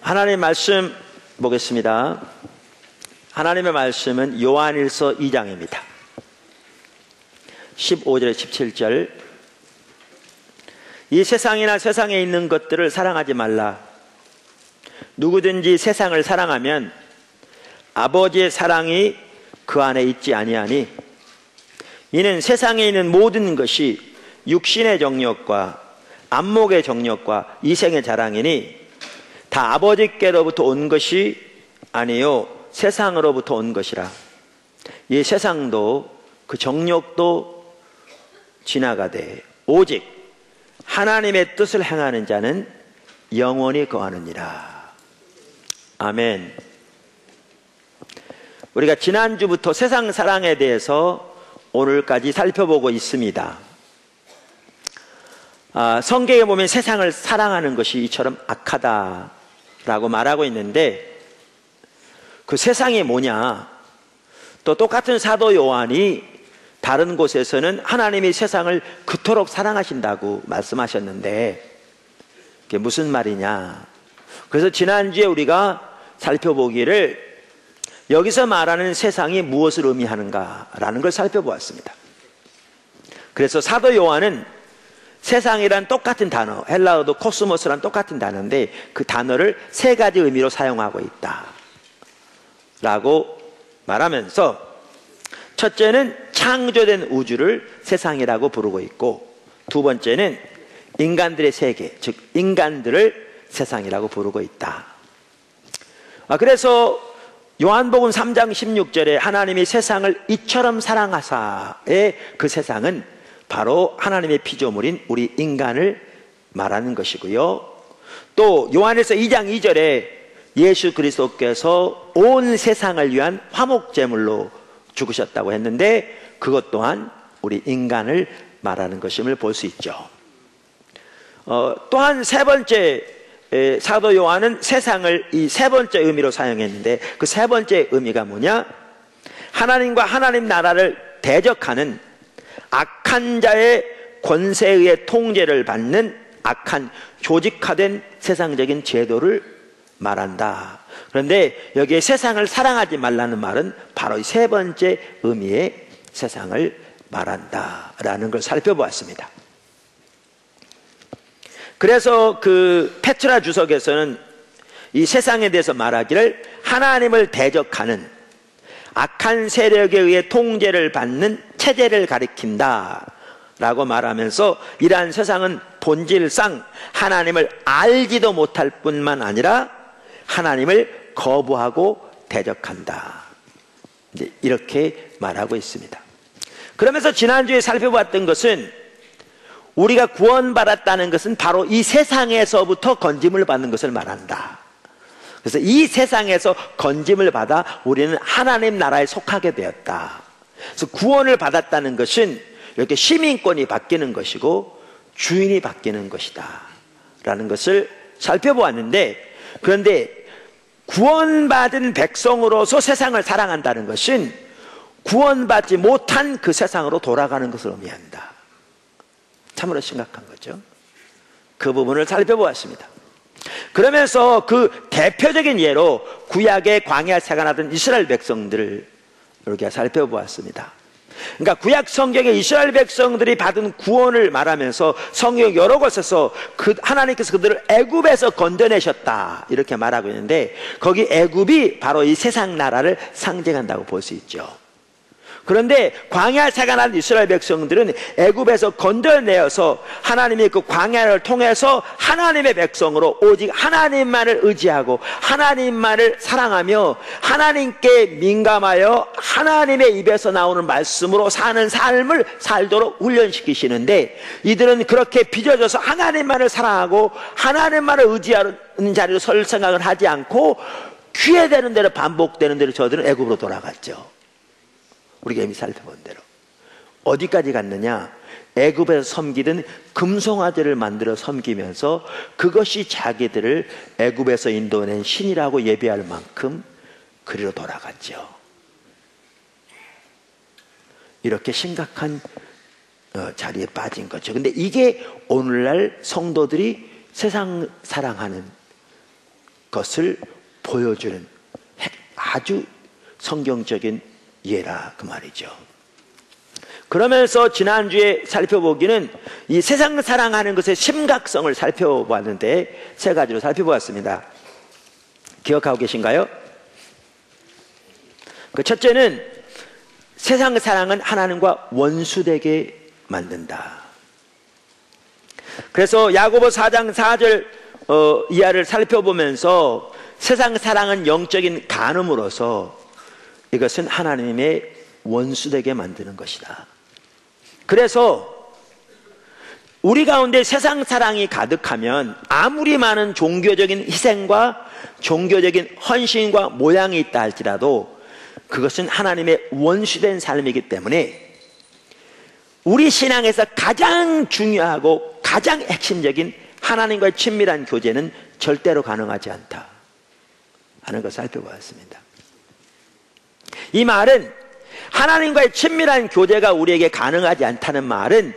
하나님의 말씀 보겠습니다. 하나님의 말씀은 요한일서 2장입니다. 15절에 17절. 이 세상이나 세상에 있는 것들을 사랑하지 말라. 누구든지 세상을 사랑하면 아버지의 사랑이 그 안에 있지 아니하니, 이는 세상에 있는 모든 것이 육신의 정욕과 안목의 정욕과 이생의 자랑이니 다 아버지께로부터 온 것이 아니요 세상으로부터 온 것이라. 이 세상도 그 정욕도 지나가되 오직 하나님의 뜻을 행하는 자는 영원히 거하느니라. 아멘. 우리가 지난주부터 세상 사랑에 대해서 오늘까지 살펴보고 있습니다. 성경에 보면 세상을 사랑하는 것이 이처럼 악하다라고 말하고 있는데, 그 세상이 뭐냐? 또 똑같은 사도 요한이 다른 곳에서는 하나님이 세상을 그토록 사랑하신다고 말씀하셨는데, 그게 무슨 말이냐? 그래서 지난주에 우리가 살펴보기를 여기서 말하는 세상이 무엇을 의미하는가라는 걸 살펴보았습니다. 그래서 사도 요한은 세상이란 똑같은 단어, 헬라어도 코스모스란 똑같은 단어인데 그 단어를 세 가지 의미로 사용하고 있다 라고 말하면서, 첫째는 창조된 우주를 세상이라고 부르고 있고, 두 번째는 인간들의 세계, 즉 인간들을 세상이라고 부르고 있다. 그래서 요한복음 3장 16절에 하나님이 세상을 이처럼 사랑하사의 그 세상은 바로 하나님의 피조물인 우리 인간을 말하는 것이고요. 또 요한일서 2장 2절에 예수 그리스도께서 온 세상을 위한 화목제물로 죽으셨다고 했는데, 그것 또한 우리 인간을 말하는 것임을 볼 수 있죠. 또한 세 번째, 사도 요한은 세상을 이 세 번째 의미로 사용했는데, 그 세 번째 의미가 뭐냐? 하나님과 하나님 나라를 대적하는 악한 자의 권세에 의해 통제를 받는 악한 조직화된 세상적인 제도를 말한다. 그런데 여기에 세상을 사랑하지 말라는 말은 바로 이 세 번째 의미의 세상을 말한다라는 걸 살펴보았습니다. 그래서 그 페트라 주석에서는 이 세상에 대해서 말하기를 하나님을 대적하는 악한 세력에 의해 통제를 받는 체제를 가리킨다 라고 말하면서, 이러한 세상은 본질상 하나님을 알지도 못할 뿐만 아니라 하나님을 거부하고 대적한다, 이제 이렇게 말하고 있습니다. 그러면서 지난주에 살펴봤던 것은, 우리가 구원받았다는 것은 바로 이 세상에서부터 건짐을 받는 것을 말한다. 그래서 이 세상에서 건짐을 받아 우리는 하나님 나라에 속하게 되었다. 그래서 구원을 받았다는 것은 이렇게 시민권이 바뀌는 것이고 주인이 바뀌는 것이다 라는 것을 살펴보았는데, 그런데 구원받은 백성으로서 세상을 사랑한다는 것은 구원받지 못한 그 세상으로 돌아가는 것을 의미한다. 참으로 심각한 거죠. 그 부분을 살펴보았습니다. 그러면서 그 대표적인 예로 구약의 광야 생활하던 이스라엘 백성들을 우리가 살펴보았습니다. 그러니까 구약 성경에 이스라엘 백성들이 받은 구원을 말하면서 성경 여러 곳에서 하나님께서 그들을 애굽에서 건져내셨다 이렇게 말하고 있는데, 거기 애굽이 바로 이 세상 나라를 상징한다고 볼 수 있죠. 그런데 광야 생활한 이스라엘 백성들은 애굽에서 건져내어서 하나님의 그 광야를 통해서 하나님의 백성으로 오직 하나님만을 의지하고 하나님만을 사랑하며 하나님께 민감하여 하나님의 입에서 나오는 말씀으로 사는 삶을 살도록 훈련시키시는데, 이들은 그렇게 빚어져서 하나님만을 사랑하고 하나님만을 의지하는 자리로 설 생각을 하지 않고 귀에 되는 대로 반복되는 대로 저들은 애굽으로 돌아갔죠. 우리가 이미 살펴본 대로 어디까지 갔느냐? 애굽에서 섬기던 금송아지를 만들어 섬기면서 그것이 자기들을 애굽에서 인도낸 신이라고 예배할 만큼 그리로 돌아갔죠. 이렇게 심각한 자리에 빠진 거죠. 근데 이게 오늘날 성도들이 세상 사랑하는 것을 보여주는 아주 성경적인 예라 그 말이죠. 그러면서 지난주에 살펴보기는 이 세상 사랑하는 것의 심각성을 살펴봤는데 세 가지로 살펴보았습니다. 기억하고 계신가요? 그 첫째는 세상 사랑은 하나님과 원수되게 만든다. 그래서 야고보 4장 4절 이하를 살펴보면서 세상 사랑은 영적인 간음으로서 이것은 하나님의 원수되게 만드는 것이다. 그래서 우리 가운데 세상 사랑이 가득하면 아무리 많은 종교적인 희생과 종교적인 헌신과 모양이 있다 할지라도 그것은 하나님의 원수된 삶이기 때문에 우리 신앙에서 가장 중요하고 가장 핵심적인 하나님과의 친밀한 교제는 절대로 가능하지 않다 하는 것을 살펴보았습니다. 이 말은 하나님과의 친밀한 교제가 우리에게 가능하지 않다는 말은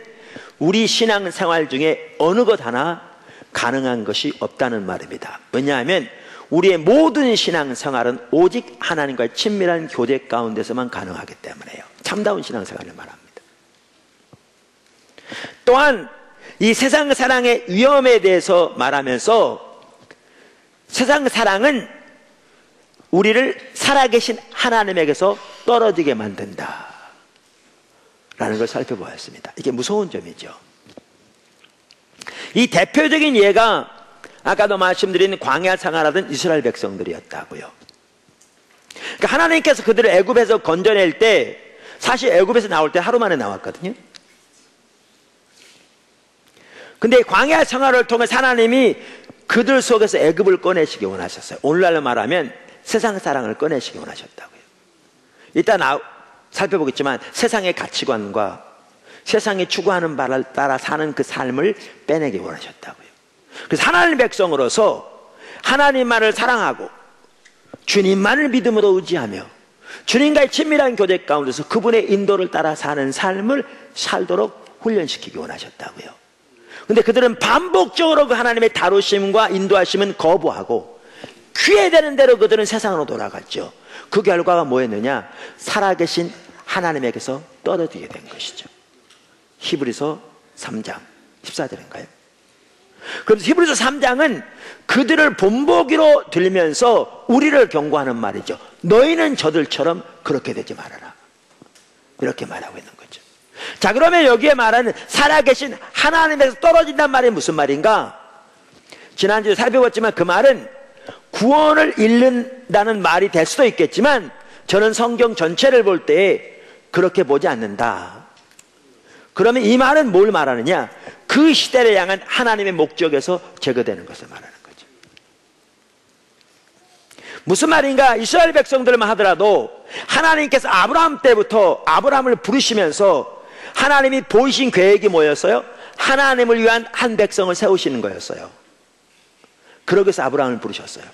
우리 신앙생활 중에 어느 것 하나 가능한 것이 없다는 말입니다. 왜냐하면 우리의 모든 신앙생활은 오직 하나님과의 친밀한 교제 가운데서만 가능하기 때문에요. 참다운 신앙생활을 말합니다. 또한 이 세상 사랑의 위험에 대해서 말하면서 세상 사랑은 우리를 살아계신 하나님에게서 떨어지게 만든다 라는 걸 살펴보았습니다. 이게 무서운 점이죠. 이 대표적인 예가 아까도 말씀드린 광야 생활하던 이스라엘 백성들이었다고요. 그러니까 하나님께서 그들을 애굽에서 건져낼 때 사실 애굽에서 나올 때 하루 만에 나왔거든요. 근데 광야 생활을 통해서 하나님이 그들 속에서 애굽을 꺼내시기 원하셨어요. 오늘날로 말하면 세상 사랑을 꺼내시기 원하셨다고요. 이따 살펴보겠지만 세상의 가치관과 세상이 추구하는 바를 따라 사는 그 삶을 빼내기 원하셨다고요. 그래서 하나님 백성으로서 하나님만을 사랑하고 주님만을 믿음으로 의지하며 주님과의 친밀한 교제 가운데서 그분의 인도를 따라 사는 삶을 살도록 훈련시키기 원하셨다고요. 근데 그들은 반복적으로 그 하나님의 다루심과 인도하심은 거부하고 귀에 되는 대로 그들은 세상으로 돌아갔죠. 그 결과가 뭐였느냐? 살아계신 하나님에게서 떨어지게 된 것이죠. 히브리서 3장 14절인가요? 그래서 히브리서 3장은 그들을 본보기로 들면서 우리를 경고하는 말이죠. 너희는 저들처럼 그렇게 되지 말아라, 이렇게 말하고 있는 거죠. 자, 그러면 여기에 말하는 살아계신 하나님에서 떨어진단 말이 무슨 말인가? 지난주에 살펴봤지만 그 말은 구원을 잃는다는 말이 될 수도 있겠지만 저는 성경 전체를 볼 때 그렇게 보지 않는다. 그러면 이 말은 뭘 말하느냐? 그 시대를 향한 하나님의 목적에서 제거되는 것을 말하는 거죠. 무슨 말인가? 이스라엘 백성들만 하더라도 하나님께서 아브라함 때부터 아브라함을 부르시면서 하나님이 보이신 계획이 뭐였어요? 하나님을 위한 한 백성을 세우시는 거였어요. 그러기 위해서 아브라함을 부르셨어요.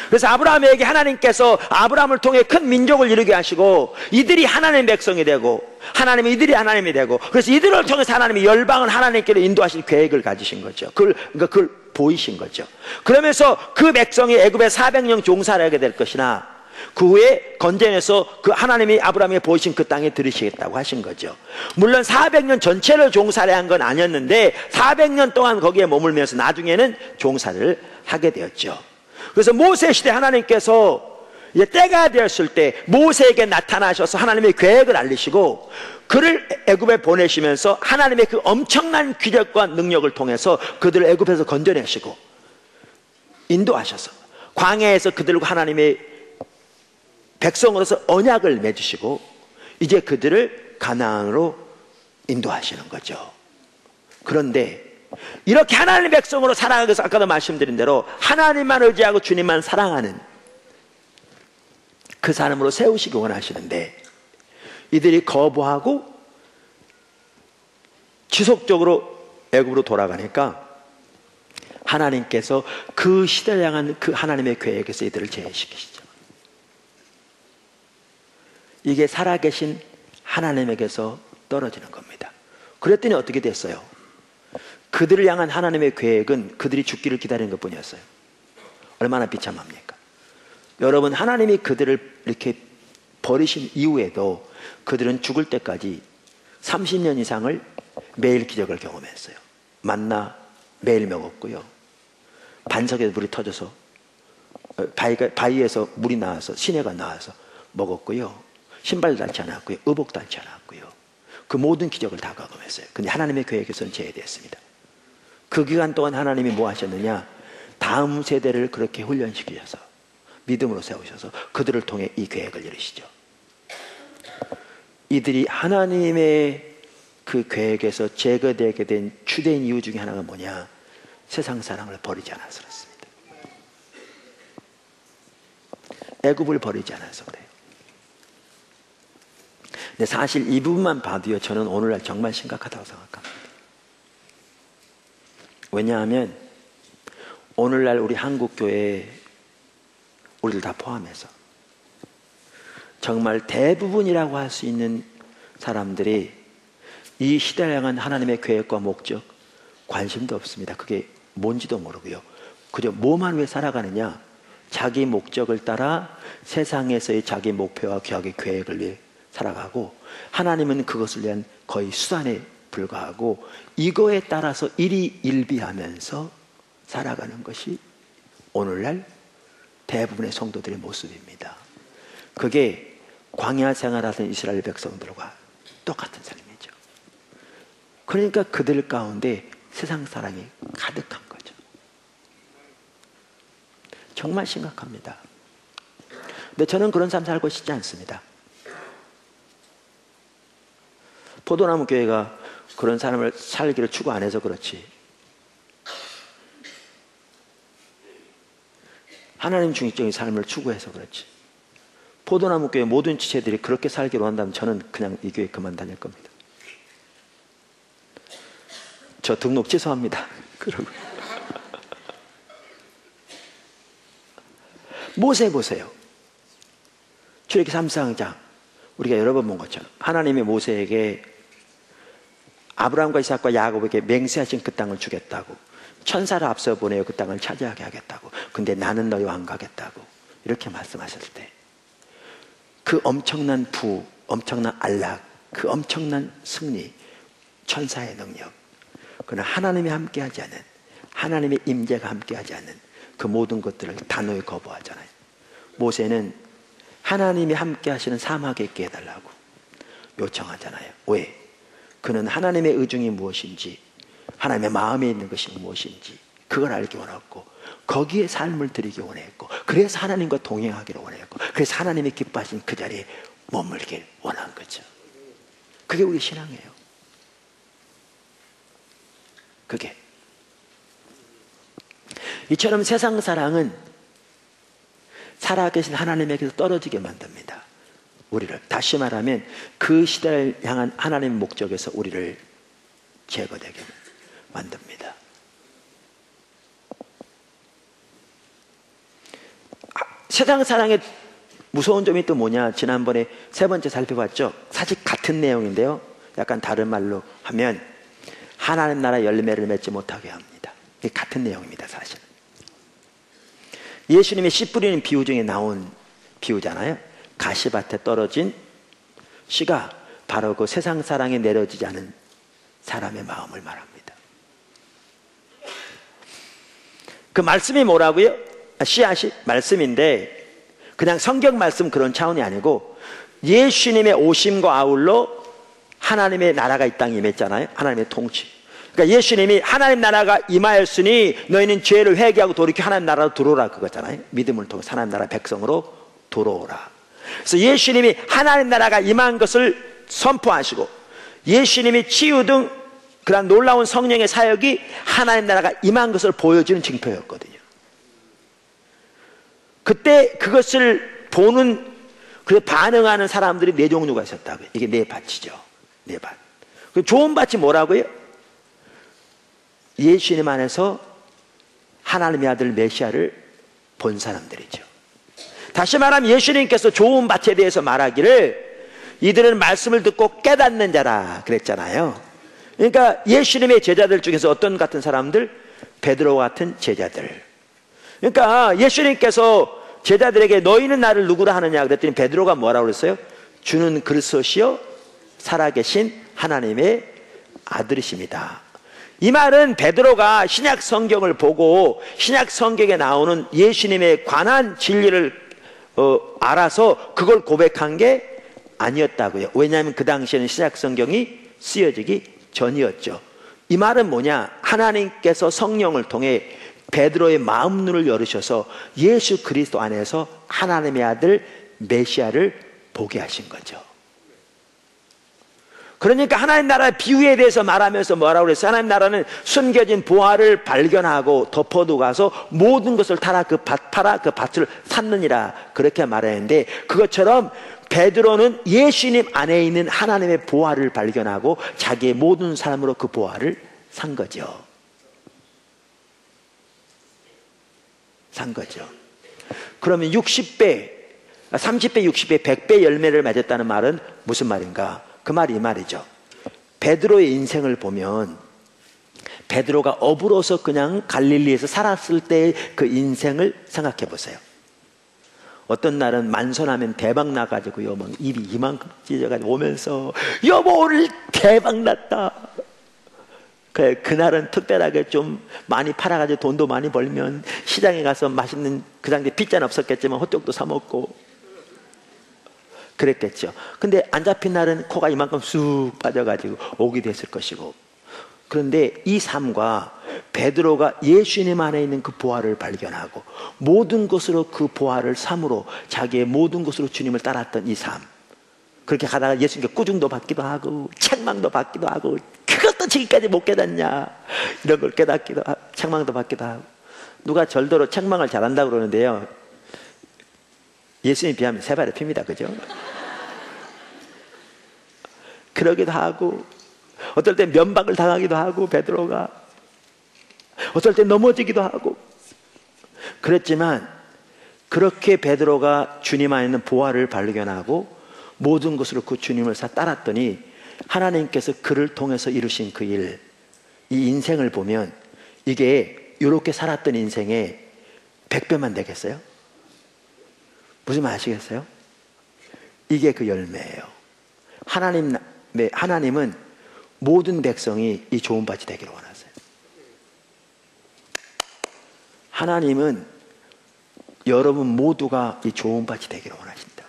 그래서 아브라함에게 하나님께서 아브라함을 통해 큰 민족을 이루게 하시고 이들이 하나님의 백성이 되고 하나님이 이들이 하나님이 되고 그래서 이들을 통해서 하나님이 열방을 하나님께로 인도하실 계획을 가지신 거죠. 그걸 보이신 거죠. 그러면서 그 백성이 애굽에 400년 종살이 하게 될 것이나 그 후에 건져내서 그 하나님이 아브라함에게 보이신 그 땅에 들으시겠다고 하신 거죠. 물론 400년 전체를 종살이한 건 아니었는데 400년 동안 거기에 머물면서 나중에는 종살이를 하게 되었죠. 그래서 모세 시대 하나님께서 이제 때가 되었을 때 모세에게 나타나셔서 하나님의 계획을 알리시고 그를 애굽에 보내시면서 하나님의 그 엄청난 기적과 능력을 통해서 그들을 애굽에서 건져내시고 인도하셔서 광야에서 그들과 하나님의 백성으로서 언약을 맺으시고 이제 그들을 가나안으로 인도하시는 거죠. 그런데 이렇게 하나님의 백성으로 살아가기 위해서 아까도 말씀드린 대로 하나님만 의지하고 주님만 사랑하는 그 사람으로 세우시기 원하시는데 이들이 거부하고 지속적으로 애굽으로 돌아가니까 하나님께서 그 시대를 향한 그 하나님의 계획에서 이들을 제외시키시죠. 이게 살아계신 하나님에게서 떨어지는 겁니다. 그랬더니 어떻게 됐어요? 그들을 향한 하나님의 계획은 그들이 죽기를 기다리는 것뿐이었어요. 얼마나 비참합니까? 여러분, 하나님이 그들을 이렇게 버리신 이후에도 그들은 죽을 때까지 30년 이상을 매일 기적을 경험했어요. 만나 매일 먹었고요. 반석에서 물이 터져서 바위에서 물이 나와서 시내가 나와서 먹었고요. 신발 닳지 않았고요. 의복 닳지 않았고요. 그 모든 기적을 다 경험했어요. 근데 하나님의 계획에서는 제외됐습니다. 그 기간 동안 하나님이 뭐 하셨느냐? 다음 세대를 그렇게 훈련시키셔서 믿음으로 세우셔서 그들을 통해 이 계획을 이루시죠. 이들이 하나님의 그 계획에서 제거되게 된 주된 이유 중에 하나가 뭐냐? 세상 사랑을 버리지 않아서 그렇습니다. 애굽을 버리지 않아서 그래요. 근데 사실 이 부분만 봐도요, 저는 오늘날 정말 심각하다고 생각합니다. 왜냐하면 오늘날 우리 한국교회, 우리를 다 포함해서 정말 대부분이라고 할 수 있는 사람들이 이 시대를 향한 하나님의 계획과 목적 관심도 없습니다. 그게 뭔지도 모르고요. 그저 뭐만 왜 살아가느냐? 자기 목적을 따라 세상에서의 자기 목표와 자기 계획을 위해 살아가고, 하나님은 그것을 위한 거의 수단에 불과하고, 이거에 따라서 일희일비하면서 살아가는 것이 오늘날 대부분의 성도들의 모습입니다. 그게 광야 생활하던 이스라엘 백성들과 똑같은 삶이죠. 그러니까 그들 가운데 세상 사랑이 가득한 거죠. 정말 심각합니다. 근데 저는 그런 삶 살고 싶지 않습니다. 포도나무 교회가 그런 삶을 살기를 추구 안 해서 그렇지, 하나님 중심적인 삶을 추구해서 그렇지, 포도나무 교회 모든 지체들이 그렇게 살기로 한다면 저는 그냥 이 교회 그만 다닐 겁니다. 저 등록 취소합니다. 그러고 모세 보세요. 출애굽기 3장장 우리가 여러 번 본 것처럼 하나님이 모세에게 아브라함과 이삭과 야곱에게 맹세하신 그 땅을 주겠다고, 천사를 앞서 보내어 그 땅을 차지하게 하겠다고, 근데 나는 너희와 안 가겠다고 이렇게 말씀하셨을 때, 그 엄청난 부, 엄청난 안락, 그 엄청난 승리, 천사의 능력, 그러나 하나님이 함께하지 않은, 하나님의 임재가 함께하지 않는 그 모든 것들을 단호히 거부하잖아요. 모세는 하나님이 함께하시는 사막에 있게 해달라고 요청하잖아요. 왜? 그는 하나님의 의중이 무엇인지, 하나님의 마음에 있는 것이 무엇인지 그걸 알기 원했고, 거기에 삶을 드리기 원했고, 그래서 하나님과 동행하기를 원했고, 그래서 하나님이 기뻐하신 그 자리에 머물길 원한 거죠. 그게 우리 신앙이에요. 그게 이처럼 세상 사랑은 살아계신 하나님에게서 떨어지게 만듭니다. 우리를, 다시 말하면 그 시대를 향한 하나님의 목적에서 우리를 제거되게 만듭니다. 세상 사랑의 무서운 점이 또 뭐냐? 지난번에 세 번째 살펴봤죠. 사실 같은 내용인데요, 약간 다른 말로 하면 하나님 나라 열매를 맺지 못하게 합니다. 이게 같은 내용입니다. 사실 예수님의 씨 뿌리는 비유 중에 나온 비유잖아요. 가시밭에 떨어진 씨가 바로 그 세상 사랑에 내려지지 않은 사람의 마음을 말합니다. 그 말씀이 뭐라고요? 씨앗이 말씀인데, 그냥 성경 말씀 그런 차원이 아니고 예수님의 오심과 아울러 하나님의 나라가 이 땅에 임했잖아요. 하나님의 통치. 그러니까 예수님이 하나님 나라가 임하였으니 너희는 죄를 회개하고 돌이켜 하나님 나라로 들어오라, 그거잖아요. 믿음을 통해 하나님 나라 백성으로 들어오라. 그래서 예수님이 하나님 나라가 임한 것을 선포하시고, 예수님이 치유 등 그런 놀라운 성령의 사역이 하나님 나라가 임한 것을 보여주는 징표였거든요. 그때 그것을 보는, 그 반응하는 사람들이 네 종류가 있었다고요. 이게 네 밭이죠. 네 밭. 그 좋은 밭이 뭐라고요? 예수님 안에서 하나님의 아들 메시아를 본 사람들이죠. 다시 말하면 예수님께서 좋은 밭에 대해서 말하기를 이들은 말씀을 듣고 깨닫는 자라 그랬잖아요. 그러니까 예수님의 제자들 중에서 어떤 같은 사람들? 베드로 같은 제자들, 그러니까 예수님께서 제자들에게 너희는 나를 누구라 하느냐 그랬더니 베드로가 뭐라고 그랬어요? 주는 그리스도시요 살아계신 하나님의 아들이십니다. 이 말은 베드로가 신약 성경을 보고 신약 성경에 나오는 예수님에 관한 진리를 알아서 그걸 고백한 게 아니었다고요. 왜냐하면 그 당시에는 신약 성경이 쓰여지기 전이었죠. 이 말은 뭐냐? 하나님께서 성령을 통해 베드로의 마음 눈을 열으셔서 예수 그리스도 안에서 하나님의 아들 메시아를 보게 하신 거죠. 그러니까 하나님 나라의 비유에 대해서 말하면서 뭐라고 그랬어요? 하나님 나라는 숨겨진 보화를 발견하고 덮어두고 가서 모든 것을 팔아 그 밭을 샀느니라 그렇게 말했는데, 그것처럼 베드로는 예수님 안에 있는 하나님의 보화를 발견하고 자기의 모든 삶으로 그 보화를 산 거죠. 그러면 60배, 30배, 60배, 100배 열매를 맺었다는 말은 무슨 말인가? 그 말이 이 말이죠. 베드로의 인생을 보면 베드로가 어부로서 그냥 갈릴리에서 살았을 때의 그 인생을 생각해 보세요. 어떤 날은 만선하면 대박 나가지고요, 막 입이 이만큼 찢어가지고 오면서 여보 오늘 대박 났다. 그날은 특별하게 좀 많이 팔아가지고 돈도 많이 벌면 시장에 가서 맛있는, 그 당시에 피자는 없었겠지만 헛쪽도 사 먹고 그랬겠죠. 근데 안 잡힌 날은 코가 이만큼 쑥 빠져가지고 오게 됐을 것이고. 그런데 이 삶과 베드로가 예수님 안에 있는 그 보화를 발견하고 모든 것으로 그 보화를 삼으로 자기의 모든 것으로 주님을 따랐던 이 삶, 그렇게 가다가 예수님께 꾸중도 받기도 하고 책망도 받기도 하고, 그것도 지금까지 못 깨닫냐 이런 걸 깨닫기도 하고 책망도 받기도 하고. 누가 절대로 책망을 잘한다고 그러는데요, 예수님 비하면 세 발의 피입니다. 그죠? 그러기도 하고, 어떨 때 면박을 당하기도 하고, 베드로가 어떨 때 넘어지기도 하고 그랬지만, 그렇게 베드로가 주님 안에 있는 보화를 발견하고 모든 것으로 그 주님을 따랐더니 하나님께서 그를 통해서 이루신 그 일, 이 인생을 보면 이게 이렇게 살았던 인생에 100배만 되겠어요? 무슨 말 아시겠어요? 이게 그 열매예요. 하나님은 모든 백성이 이 좋은 밭이 되기를 원하세요. 하나님은 여러분 모두가 이 좋은 밭이 되기를 원하신다.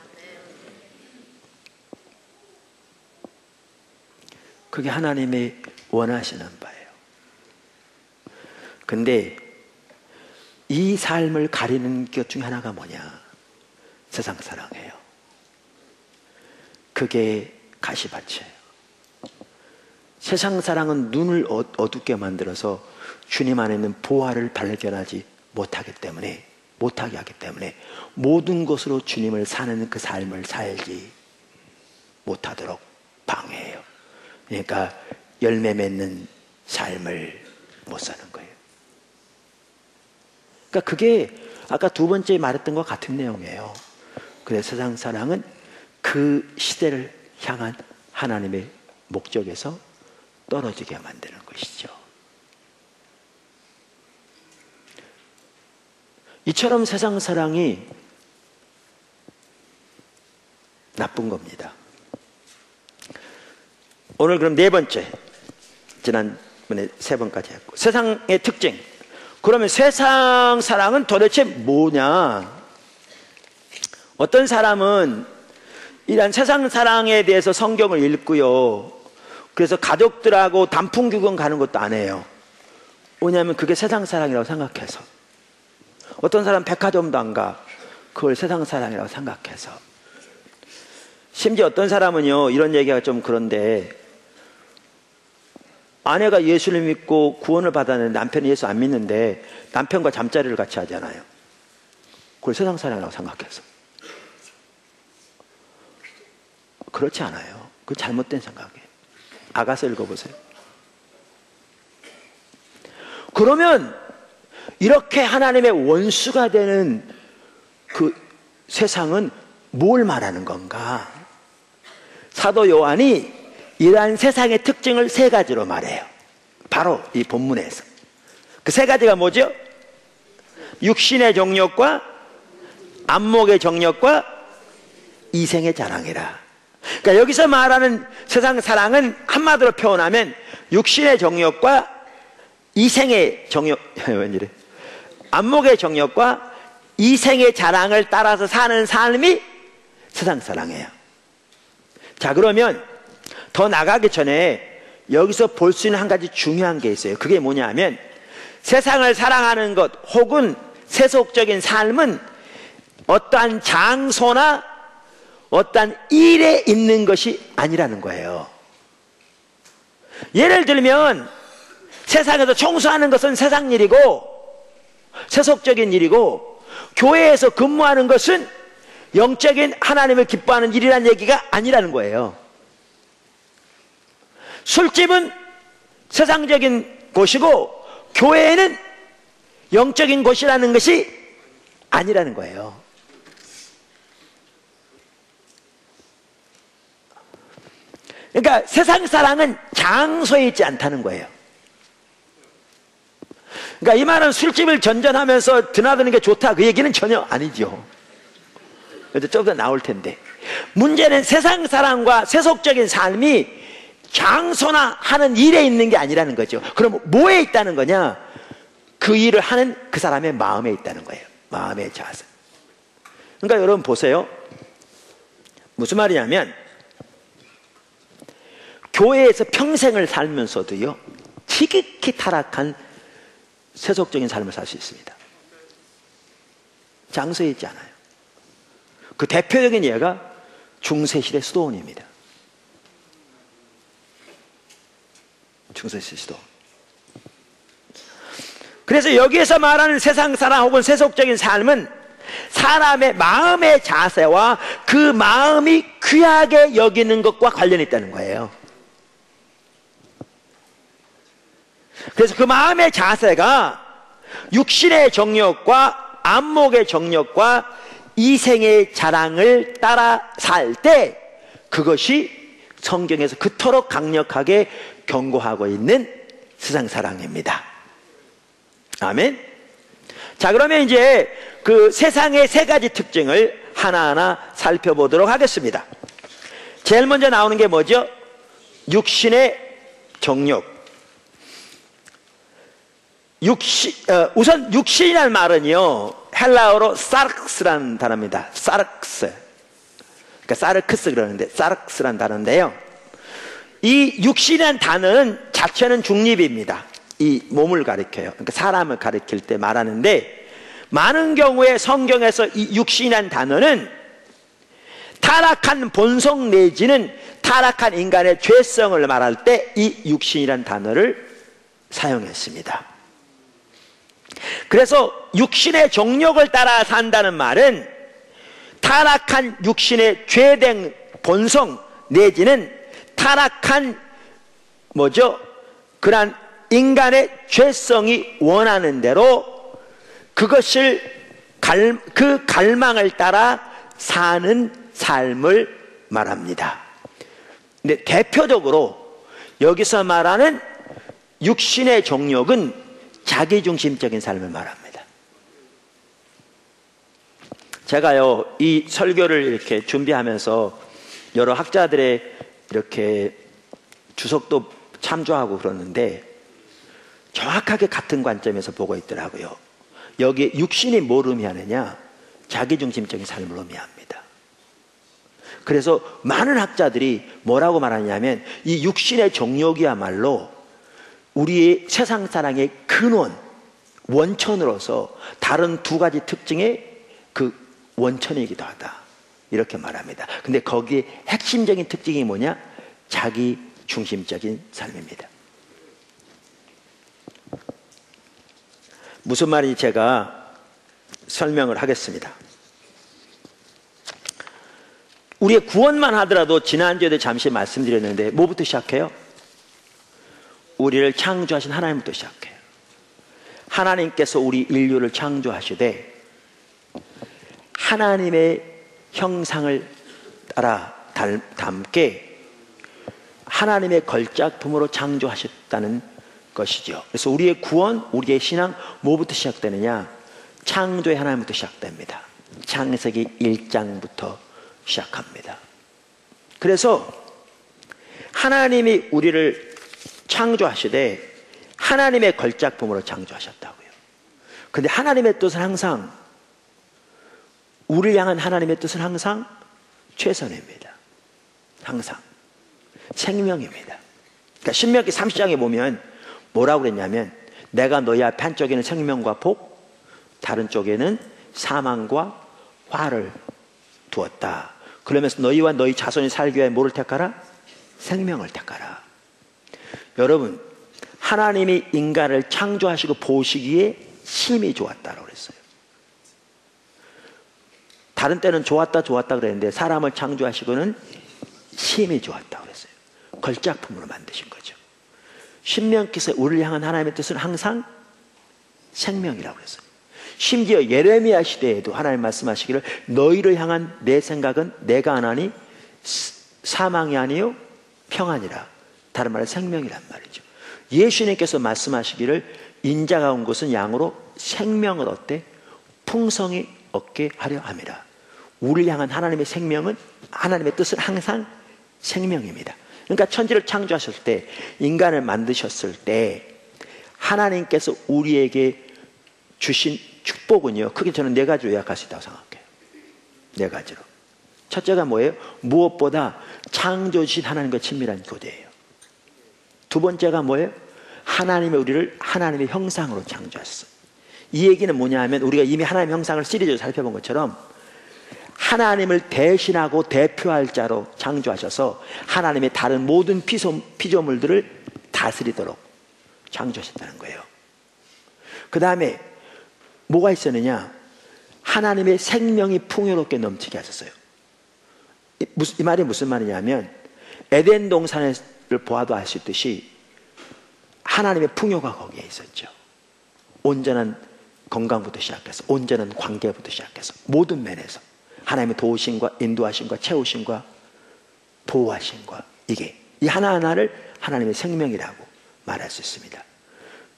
그게 하나님의 원하시는 바예요. 근데 이 삶을 가리는 것 중에 하나가 뭐냐? 세상 사랑이에요. 그게 가시밭이에요. 세상 사랑은 눈을 어둡게 만들어서 주님 안에 있는 보화를 발견하지 못하게 하기 때문에 모든 것으로 주님을 사는 그 삶을 살지 못하도록 방해해요. 그러니까 열매 맺는 삶을 못 사는 거예요. 그러니까 그게 아까 두 번째 말했던 것 같은 내용이에요. 그래서 세상 사랑은 그 시대를 향한 하나님의 목적에서 떨어지게 만드는 것이죠. 이처럼 세상 사랑이 나쁜 겁니다. 오늘 그럼 네 번째, 지난번에 세 번까지 했고, 세상의 특징. 그러면 세상 사랑은 도대체 뭐냐? 어떤 사람은 이런 세상 사랑에 대해서 성경을 읽고요, 그래서 가족들하고 단풍 구경 가는 것도 안 해요. 왜냐하면 그게 세상 사랑이라고 생각해서. 어떤 사람 백화점도 안 가. 그걸 세상 사랑이라고 생각해서. 심지어 어떤 사람은요, 이런 얘기가 좀 그런데, 아내가 예수를 믿고 구원을 받았는데 남편이 예수 안 믿는데 남편과 잠자리를 같이 하잖아요. 그걸 세상 사랑이라고 생각해서. 그렇지 않아요. 그건 잘못된 생각이에요. 아가서 읽어보세요. 그러면 이렇게 하나님의 원수가 되는 그 세상은 뭘 말하는 건가? 사도 요한이 이러한 세상의 특징을 세 가지로 말해요. 바로 이 본문에서. 그 세 가지가 뭐죠? 육신의 정욕과 안목의 정욕과 이생의 자랑이라. 그러니까 여기서 말하는 세상 사랑은 한마디로 표현하면 육신의 정욕과 이생의 정욕, 웬일에? 안목의 정욕과 이생의 자랑을 따라서 사는 삶이 세상 사랑이에요. 자, 그러면 더 나가기 전에 여기서 볼 수 있는 한 가지 중요한 게 있어요. 그게 뭐냐 하면 세상을 사랑하는 것 혹은 세속적인 삶은 어떠한 장소나 어떠한 일에 있는 것이 아니라는 거예요. 예를 들면 세상에서 청소하는 것은 세상 일이고 세속적인 일이고, 교회에서 근무하는 것은 영적인 하나님을 기뻐하는 일이라는 얘기가 아니라는 거예요. 술집은 세상적인 곳이고 교회는 영적인 곳이라는 것이 아니라는 거예요. 그러니까 세상 사랑은 장소에 있지 않다는 거예요. 그러니까 이 말은 술집을 전전하면서 드나드는 게 좋다, 그 얘기는 전혀 아니죠. 좀 더 나올 텐데, 문제는 세상 사랑과 세속적인 삶이 장소나 하는 일에 있는 게 아니라는 거죠. 그럼 뭐에 있다는 거냐? 그 일을 하는 그 사람의 마음에 있다는 거예요. 마음의 자세. 그러니까 여러분 보세요. 무슨 말이냐면 교회에서 평생을 살면서도요, 지극히 타락한 세속적인 삶을 살 수 있습니다. 장소에 있지 않아요. 그 대표적인 예가 중세시대 수도원입니다. 중세시대 수도원. 그래서 여기에서 말하는 세상 사랑 혹은 세속적인 삶은 사람의 마음의 자세와 그 마음이 귀하게 여기는 것과 관련이 있다는 거예요. 그래서 그 마음의 자세가 육신의 정욕과 안목의 정욕과 이생의 자랑을 따라 살 때, 그것이 성경에서 그토록 강력하게 경고하고 있는 세상 사랑입니다. 아멘. 자, 그러면 이제 그 세상의 세 가지 특징을 하나하나 살펴보도록 하겠습니다. 제일 먼저 나오는 게 뭐죠? 육신의 정욕. 우선 육신이라는 말은요, 헬라어로 사르크스라는 단어입니다. 사르크스. 그러니까 사르크스 그러는데, 사르크스라는 단어인데요, 이 육신이라는 단어는 자체는 중립입니다. 이 몸을 가리켜요. 그러니까 사람을 가리킬 때 말하는데, 많은 경우에 성경에서 이 육신이라는 단어는 타락한 본성 내지는 타락한 인간의 죄성을 말할 때 이 육신이라는 단어를 사용했습니다. 그래서 육신의 정욕을 따라 산다는 말은 타락한 육신의 죄된 본성 내지는 타락한 그러한 인간의 죄성이 원하는 대로 그것을 그 갈망을 따라 사는 삶을 말합니다. 근데 대표적으로 여기서 말하는 육신의 정욕은 자기중심적인 삶을 말합니다. 제가요, 이 설교를 이렇게 준비하면서 여러 학자들의 이렇게 주석도 참조하고 그러는데 정확하게 같은 관점에서 보고 있더라고요. 여기 육신이 뭘 의미하느냐? 자기중심적인 삶을 의미합니다. 그래서 많은 학자들이 뭐라고 말하냐면 이 육신의 정욕이야말로 우리의 세상 사랑의 근원, 원천으로서 다른 두 가지 특징의 그 원천이기도 하다, 이렇게 말합니다. 근데 거기에 핵심적인 특징이 뭐냐? 자기 중심적인 삶입니다. 무슨 말인지 제가 설명을 하겠습니다. 우리의 구원만 하더라도 지난주에도 잠시 말씀드렸는데 뭐부터 시작해요? 우리를 창조하신 하나님부터 시작해요. 하나님께서 우리 인류를 창조하시되 하나님의 형상을 따라 닮게 하나님의 걸작품으로 창조하셨다는 것이죠. 그래서 우리의 구원, 우리의 신앙 뭐부터 시작되느냐? 창조의 하나님부터 시작됩니다. 창세기 1장부터 시작합니다. 그래서 하나님이 우리를 창조하시되 하나님의 걸작품으로 창조하셨다고요. 근데 하나님의 뜻은 항상, 우리를 향한 하나님의 뜻은 항상 최선입니다. 항상 생명입니다. 그러니까 신명기 30장에 보면 뭐라고 그랬냐면, 내가 너희 앞에 한쪽에는 생명과 복, 다른 쪽에는 사망과 화를 두었다. 그러면서 너희와 너희 자손이 살기 위해 뭐를 택하라? 생명을 택하라. 여러분, 하나님이 인간을 창조하시고 보시기에 심히 좋았다고 그랬어요. 다른 때는 좋았다 그랬는데 사람을 창조하시고는 심히 좋았다고 그랬어요. 걸작품으로 만드신 거죠. 신명기에서 우리를 향한 하나님의 뜻은 항상 생명이라고 그랬어요. 심지어 예레미야 시대에도 하나님 말씀하시기를, 너희를 향한 내 생각은 내가 안 하니 사망이 아니요 평안이라. 다른 말은 생명이란 말이죠. 예수님께서 말씀하시기를, 인자가 온 것은 양으로 생명을 얻되 풍성히 얻게 하려 함이라. 우리를 향한 하나님의 생명은, 하나님의 뜻은 항상 생명입니다. 그러니까 천지를 창조하셨을 때, 인간을 만드셨을 때 하나님께서 우리에게 주신 축복은요, 크게 저는 4가지로 요약할 수 있다고 생각해요. 4가지로. 첫째가 뭐예요? 무엇보다 창조주신 하나님과 친밀한 교제예요. 두 번째가 뭐예요? 하나님의 우리를 하나님의 형상으로 창조하셨어요. 이 얘기는 뭐냐 하면, 우리가 이미 하나님의 형상을 시리즈로 살펴본 것처럼 하나님을 대신하고 대표할 자로 창조하셔서 하나님의 다른 모든 피조물들을 다스리도록 창조하셨다는 거예요. 그 다음에 뭐가 있었느냐? 하나님의 생명이 풍요롭게 넘치게 하셨어요. 이 말이 무슨 말이냐면, 에덴 동산을 보아도 알 수 있듯이 하나님의 풍요가 거기에 있었죠. 온전한 건강부터 시작해서, 온전한 관계부터 시작해서, 모든 면에서 하나님의 도우심과 인도하심과 채우심과 보호하심과, 이게 이 하나하나를 하나님의 생명이라고 말할 수 있습니다.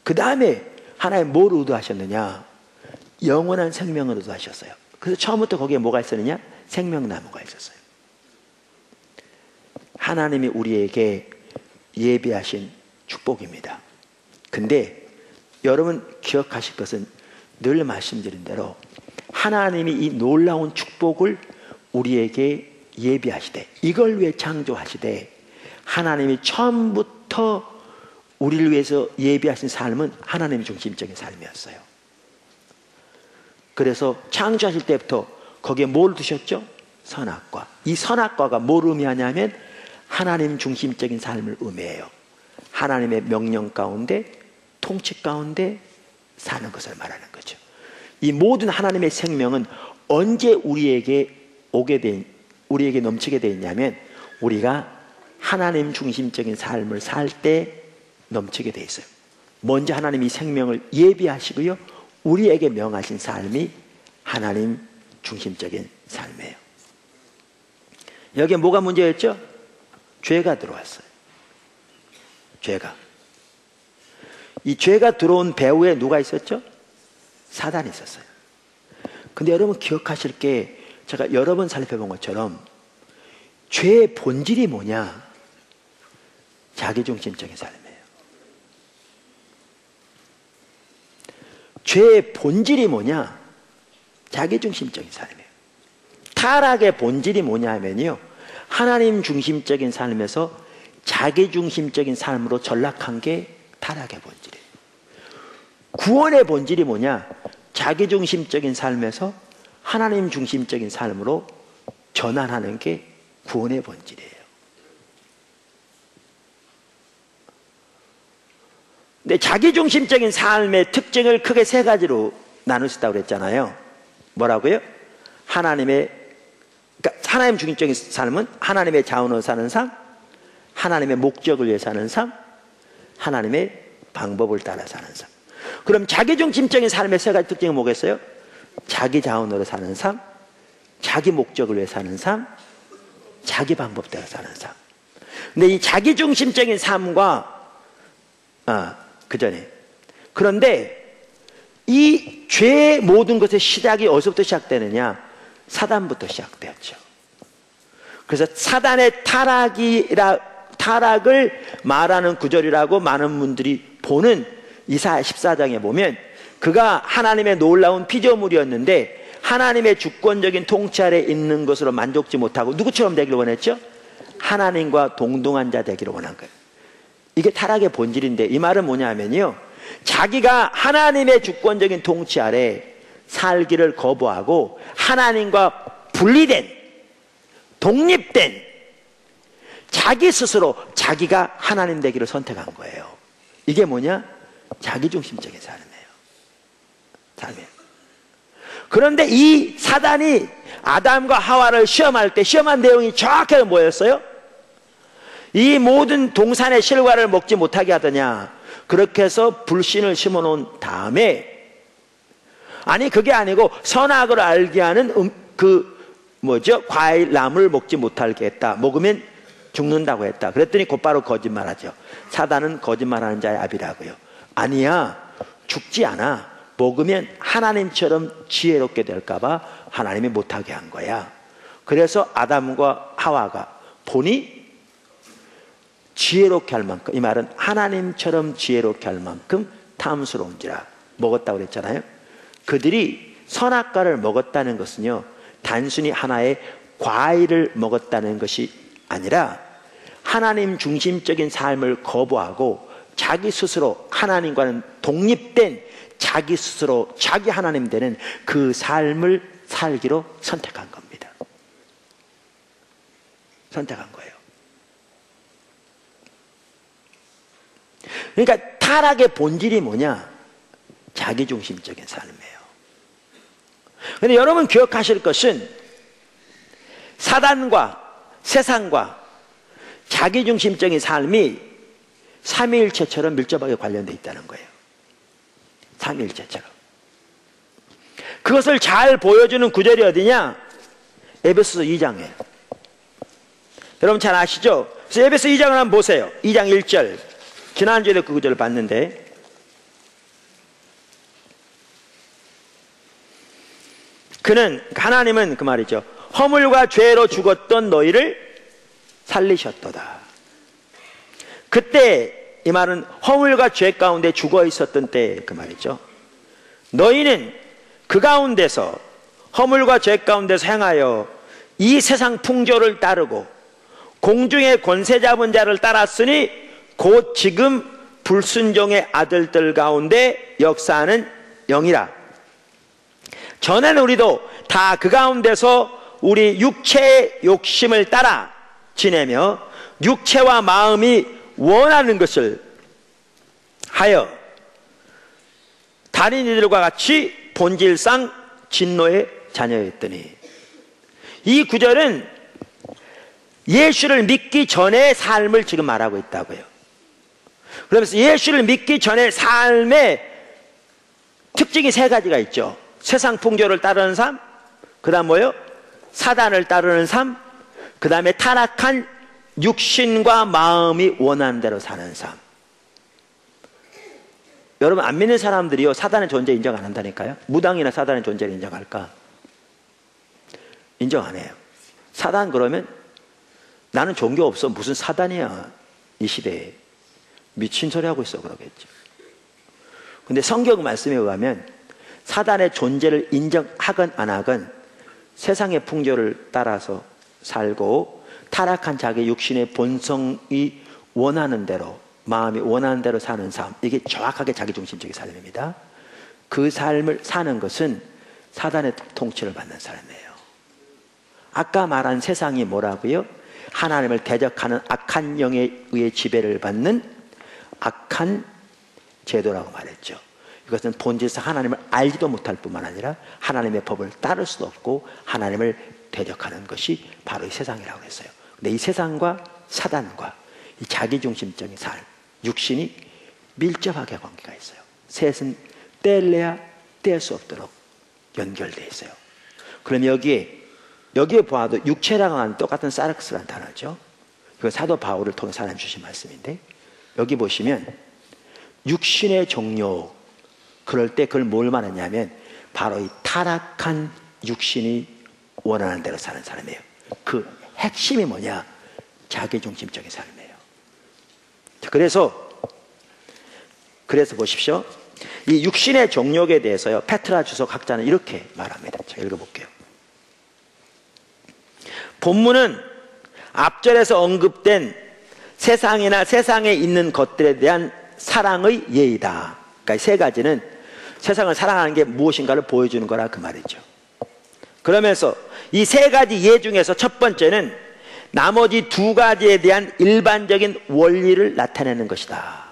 그 다음에 하나님 뭘 의도하셨느냐? 영원한 생명을 의도하셨어요. 그래서 처음부터 거기에 뭐가 있었느냐? 생명나무가 있었어요. 하나님이 우리에게 예비하신 축복입니다. 근데 여러분 기억하실 것은, 늘 말씀드린 대로 하나님이 이 놀라운 축복을 우리에게 예비하시되, 이걸 위해 창조하시되, 하나님이 처음부터 우리를 위해서 예비하신 삶은 하나님 중심적인 삶이었어요. 그래서 창조하실 때부터 거기에 뭘 두셨죠? 선악과. 이 선악과가 뭘 의미하냐면 하나님 중심적인 삶을 의미해요. 하나님의 명령 가운데, 통치 가운데 사는 것을 말하는 거죠. 이 모든 하나님의 생명은 언제 우리에게 우리에게 넘치게 되어 있냐면, 우리가 하나님 중심적인 삶을 살 때 넘치게 되어 있어요. 먼저 하나님이 이 생명을 예비하시고요, 우리에게 명하신 삶이 하나님 중심적인 삶이에요. 여기에 뭐가 문제였죠? 죄가 들어왔어요. 죄가. 이 죄가 들어온 배후에 누가 있었죠? 사단이 있었어요. 근데 여러분 기억하실 게, 제가 여러 번 살펴본 것처럼 죄의 본질이 뭐냐? 자기중심적인 삶이에요. 죄의 본질이 뭐냐? 자기중심적인 삶이에요. 타락의 본질이 뭐냐 하면요, 하나님 중심적인 삶에서 자기중심적인 삶으로 전락한 게 타락의 본질이에요. 구원의 본질이 뭐냐? 자기중심적인 삶에서 하나님 중심적인 삶으로 전환하는 게 구원의 본질이에요. 근데 자기중심적인 삶의 특징을 크게 3가지로 나눌 수 있다고 그랬잖아요. 뭐라고요? 그러니까 하나님 중심적인 삶은 하나님의 자원으로 사는 삶, 하나님의 목적을 위해 사는 삶, 하나님의 방법을 따라 사는 삶. 그럼 자기중심적인 삶의 3가지 특징은 뭐겠어요? 자기 자원으로 사는 삶, 자기 목적을 위해 사는 삶, 자기 방법대로 사는 삶. 근데 이 자기중심적인 삶과 그런데 이 죄의 모든 것의 시작이 어디서부터 시작되느냐? 사단부터 시작되었죠. 그래서 사단의 타락을 말하는 구절이라고 많은 분들이 보는 이사야 14장에 보면, 그가 하나님의 놀라운 피조물이었는데 하나님의 주권적인 통치 아래 있는 것으로 만족지 못하고 누구처럼 되기를 원했죠? 하나님과 동등한 자 되기를 원한 거예요. 이게 타락의 본질인데, 이 말은 뭐냐면요, 자기가 하나님의 주권적인 통치 아래 살기를 거부하고 하나님과 분리된, 독립된 자기 스스로 자기가 하나님 되기를 선택한 거예요. 이게 뭐냐? 자기중심적인 삶이에요. 그런데 이 사단이 아담과 하와를 시험할 때 시험한 내용이 정확하게 뭐였어요? 이 모든 동산의 실과를 먹지 못하게 하더냐? 그렇게 해서 불신을 심어놓은 다음에, 아니 그게 아니고 선악을 알게 하는 과일 나무를 먹지 못하게 했다. 먹으면 죽는다고 했다. 그랬더니 곧바로 거짓말하죠. 사단은 거짓말하는 자의 아비라고요. 아니야, 죽지 않아. 먹으면 하나님처럼 지혜롭게 될까봐 하나님이 못하게 한 거야. 그래서 아담과 하와가 보니 지혜롭게 할 만큼, 이 말은 하나님처럼 지혜롭게 할 만큼 탐스러운지라 먹었다고 그랬잖아요. 그들이 선악과를 먹었다는 것은요, 단순히 하나의 과일을 먹었다는 것이 아니라 하나님 중심적인 삶을 거부하고 자기 스스로 하나님과는 독립된 자기 스스로 자기 하나님 되는 그 삶을 살기로 선택한 겁니다. 선택한 거예요. 그러니까 타락의 본질이 뭐냐? 자기중심적인 삶이에요. 그런데 여러분 기억하실 것은 사단과 세상과 자기중심적인 삶이 삼위일체처럼 밀접하게 관련되어 있다는 거예요. 삼위일체처럼. 그것을 잘 보여주는 구절이 어디냐? 에베소서 2장이에요. 여러분 잘 아시죠? 그래서 에베소 2장을 한번 보세요. 2장 1절. 지난주에도 그 구절을 봤는데, 하나님은 그 말이죠, 허물과 죄로 죽었던 너희를 살리셨도다. 그때 이 말은 허물과 죄 가운데 죽어 있었던 때 그 말이죠. 너희는 그 가운데서, 허물과 죄 가운데서 행하여 이 세상 풍조를 따르고 공중의 권세 잡은 자를 따랐으니 곧 지금 불순종의 아들들 가운데 역사하는 영이라. 전에는 우리도 다 그 가운데서 우리 육체의 욕심을 따라 지내며 육체와 마음이 원하는 것을 하여 다른 이들과 같이 본질상 진노의 자녀였더니. 이 구절은 예수를 믿기 전의 삶을 지금 말하고 있다고요. 그러면서 예수를 믿기 전의 삶의 특징이 세 가지가 있죠. 세상 풍조를 따르는 삶, 그 다음 뭐요? 사단을 따르는 삶, 그 다음에 타락한 육신과 마음이 원하는 대로 사는 삶. 여러분 안 믿는 사람들이요, 사단의 존재 인정 안 한다니까요. 무당이나 사단의 존재를 인정할까? 인정 안 해요. 사단 그러면 나는 종교 없어, 무슨 사단이야 이 시대에, 미친 소리 하고 있어 그러겠죠. 근데 성경 말씀에 의하면 사단의 존재를 인정하건 안 하건 세상의 풍조를 따라서 살고 타락한 자기 육신의 본성이 원하는 대로, 마음이 원하는 대로 사는 삶, 이게 정확하게 자기중심적인 삶입니다. 그 삶을 사는 것은 사단의 통치를 받는 삶이에요. 아까 말한 세상이 뭐라고요? 하나님을 대적하는 악한 영에 의해 지배를 받는 악한 제도라고 말했죠. 이것은 본질상 하나님을 알지도 못할 뿐만 아니라 하나님의 법을 따를 수도 없고 하나님을 대적하는 것이 바로 이 세상이라고 했어요. 근데 이 세상과 사단과 이 자기중심적인 삶, 육신이 밀접하게 관계가 있어요. 셋은 뗄래야 뗄 수 없도록 연결되어 있어요. 그럼 여기에 보아도 육체라고 하는 똑같은 사르크스라는 단어죠. 이건 사도 바울을 통해서 하나님 주신 말씀인데, 여기 보시면 육신의 정욕, 그럴 때 그걸 뭘 말하냐면 바로 이 타락한 육신이 원하는 대로 사는 사람이에요. 그 핵심이 뭐냐? 자기중심적인 삶이에요. 그래서 보십시오. 이 육신의 정욕에 대해서요, 페트라 주석 학자는 이렇게 말합니다. 제가 읽어볼게요. 본문은 앞절에서 언급된 세상이나 세상에 있는 것들에 대한 사랑의 예의다. 그러니까 세 가지는 세상을 사랑하는 게 무엇인가를 보여주는 거라 그 말이죠. 그러면서 이 세 가지 예 중에서 첫 번째는 나머지 두 가지에 대한 일반적인 원리를 나타내는 것이다.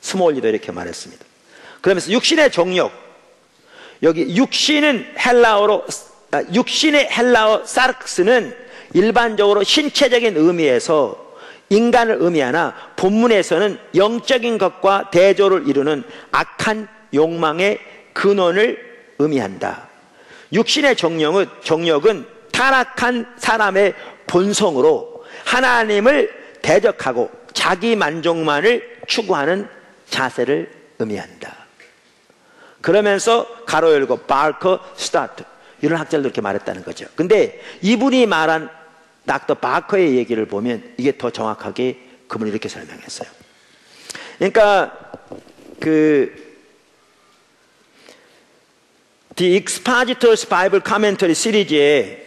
스몰리도 이렇게 말했습니다. 그러면서 육신의 정욕, 여기 육신의 헬라어 사르크스는 일반적으로 신체적인 의미에서 인간을 의미하나 본문에서는 영적인 것과 대조를 이루는 악한 욕망의 근원을 의미한다. 육신의 정욕은 타락한 사람의 본성으로 하나님을 대적하고 자기 만족만을 추구하는 자세를 의미한다. 그러면서 가로 열고 바커 스타트 이런 학자들도 이렇게 말했다는 거죠. 근데 이분이 말한 닥터 바커의 얘기를 보면 이게 더 정확하게 그분이 이렇게 설명했어요. 그러니까 The Expositor's Bible Commentary 시리즈에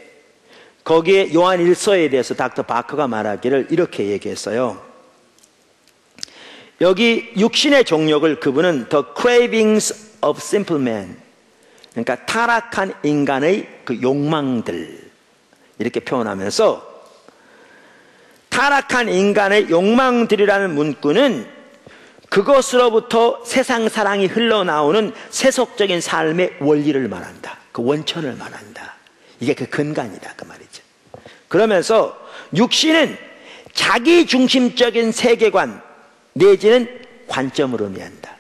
거기에 요한 1서에 대해서 닥터 바커가 말하기를 이렇게 얘기했어요. 여기 육신의 정욕을 그분은 The Cravings of Simple Man, 그러니까 타락한 인간의 그 욕망들 이렇게 표현하면서 타락한 인간의 욕망들이라는 문구는 그것으로부터 세상 사랑이 흘러나오는 세속적인 삶의 원리를 말한다. 그 원천을 말한다. 이게 그 근간이다 그 말이죠. 그러면서 육신은 자기중심적인 세계관 내지는 관점을 의미한다.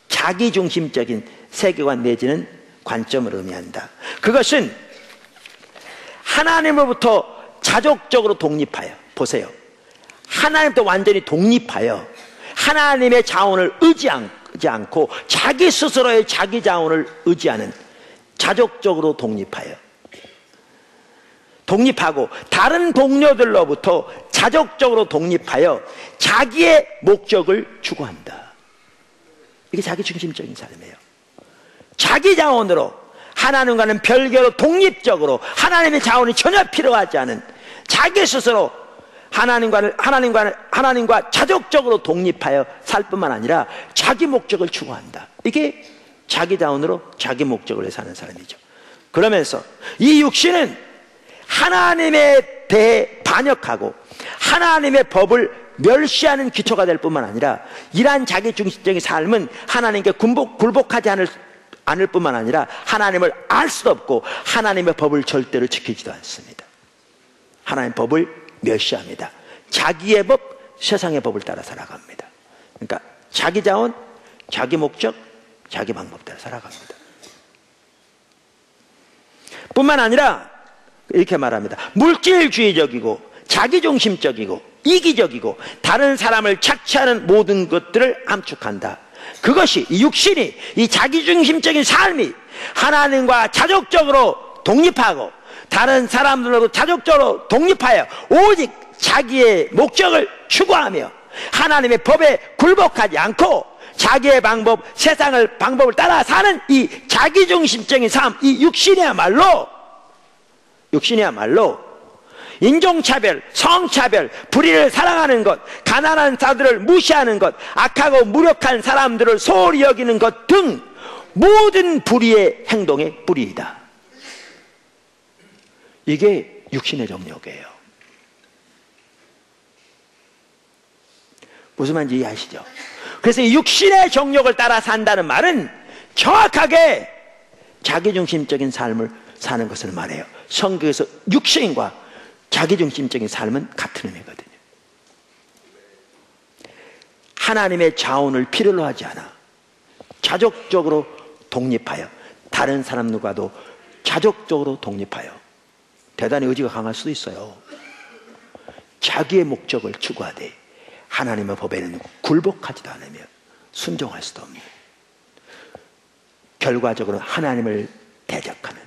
자기중심적인 세계관 내지는 관점을 의미한다. 그것은 하나님으로부터 자족적으로 독립하여, 보세요, 하나님부터 완전히 독립하여 하나님의 자원을 의지하지 않고 자기 스스로의 자기 자원을 의지하는, 자족적으로 독립하고 다른 동료들로부터 자족적으로 독립하여 자기의 목적을 추구한다. 이게 자기중심적인 삶이에요. 자기 자원으로, 하나님과는 별개로 독립적으로, 하나님의 자원이 전혀 필요하지 않은 자기 스스로 하나님과 자족적으로 독립하여 살 뿐만 아니라 자기 목적을 추구한다. 이게 자기 자원으로 자기 목적을 위해 사는 사람이죠. 그러면서 이 육신은 하나님에 대해 반역하고 하나님의 법을 멸시하는 기초가 될 뿐만 아니라 이러한 자기중심적인 삶은 하나님께 굴복하지 않을 뿐만 아니라 하나님을 알 수도 없고 하나님의 법을 절대로 지키지도 않습니다. 하나님의 법을 멸시합니다. 자기의 법, 세상의 법을 따라 살아갑니다. 그러니까 자기 자원, 자기 목적, 자기 방법 따라 살아갑니다. 뿐만 아니라 이렇게 말합니다. 물질주의적이고 자기중심적이고 이기적이고 다른 사람을 착취하는 모든 것들을 함축한다. 그것이, 이 육신이, 이 자기중심적인 삶이 하나님과 자족적으로 독립하고 다른 사람들로도 자족적으로 독립하여 오직 자기의 목적을 추구하며 하나님의 법에 굴복하지 않고 자기의 방법, 세상을 방법을 따라 사는 이 자기중심적인 삶, 이 육신이야말로 인종차별, 성차별, 불의를 사랑하는 것, 가난한 자들을 무시하는 것, 악하고 무력한 사람들을 소홀히 여기는 것 등 모든 불의의 행동의 뿌리이다. 이게 육신의 정욕이에요. 무슨 말인지 이해하시죠? 그래서 이 육신의 정욕을 따라 산다는 말은 정확하게 자기중심적인 삶을 사는 것을 말해요. 성경에서 육신과 자기중심적인 삶은 같은 의미거든요. 하나님의 자원을 필요로 하지 않아 자족적으로 독립하여 다른 사람들과도 자족적으로 독립하여, 대단히 의지가 강할 수도 있어요. 자기의 목적을 추구하되 하나님의 법에는 굴복하지도 않으며 순종할 수도 없는, 결과적으로 하나님을 대적하는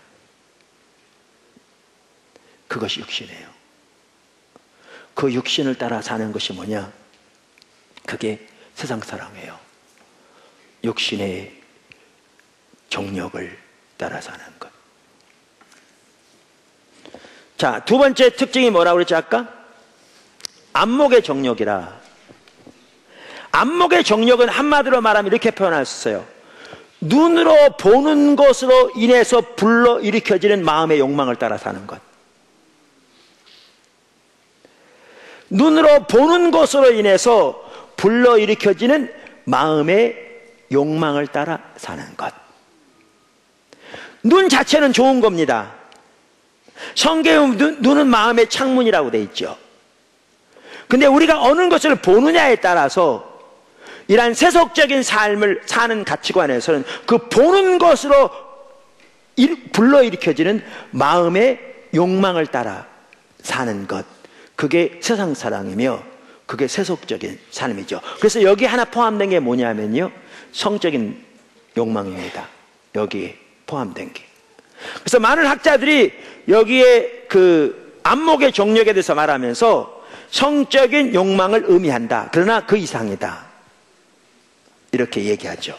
그것이 육신이에요. 그 육신을 따라 사는 것이 뭐냐? 그게 세상 사랑이에요. 육신의 정욕을 따라 사는 것. 자, 두 번째 특징이 뭐라고 그랬지 아까? 안목의 정욕이라. 안목의 정욕은 한마디로 말하면 이렇게 표현할 수 있어요. 눈으로 보는 것으로 인해서 불러일으켜지는 마음의 욕망을 따라 사는 것. 눈으로 보는 것으로 인해서 불러일으켜지는 마음의 욕망을 따라 사는 것. 눈 자체는 좋은 겁니다. 성경에 눈은 마음의 창문이라고 되어 있죠. 근데 우리가 어느 것을 보느냐에 따라서 이러한 세속적인 삶을 사는 가치관에서는 그 보는 것으로 불러일으켜지는 마음의 욕망을 따라 사는 것, 그게 세상 사랑이며 그게 세속적인 삶이죠. 그래서 여기 하나 포함된 게 뭐냐면요, 성적인 욕망입니다. 여기에 포함된 게. 그래서 많은 학자들이 여기에 그 안목의 정욕에 대해서 말하면서 성적인 욕망을 의미한다, 그러나 그 이상이다, 이렇게 얘기하죠.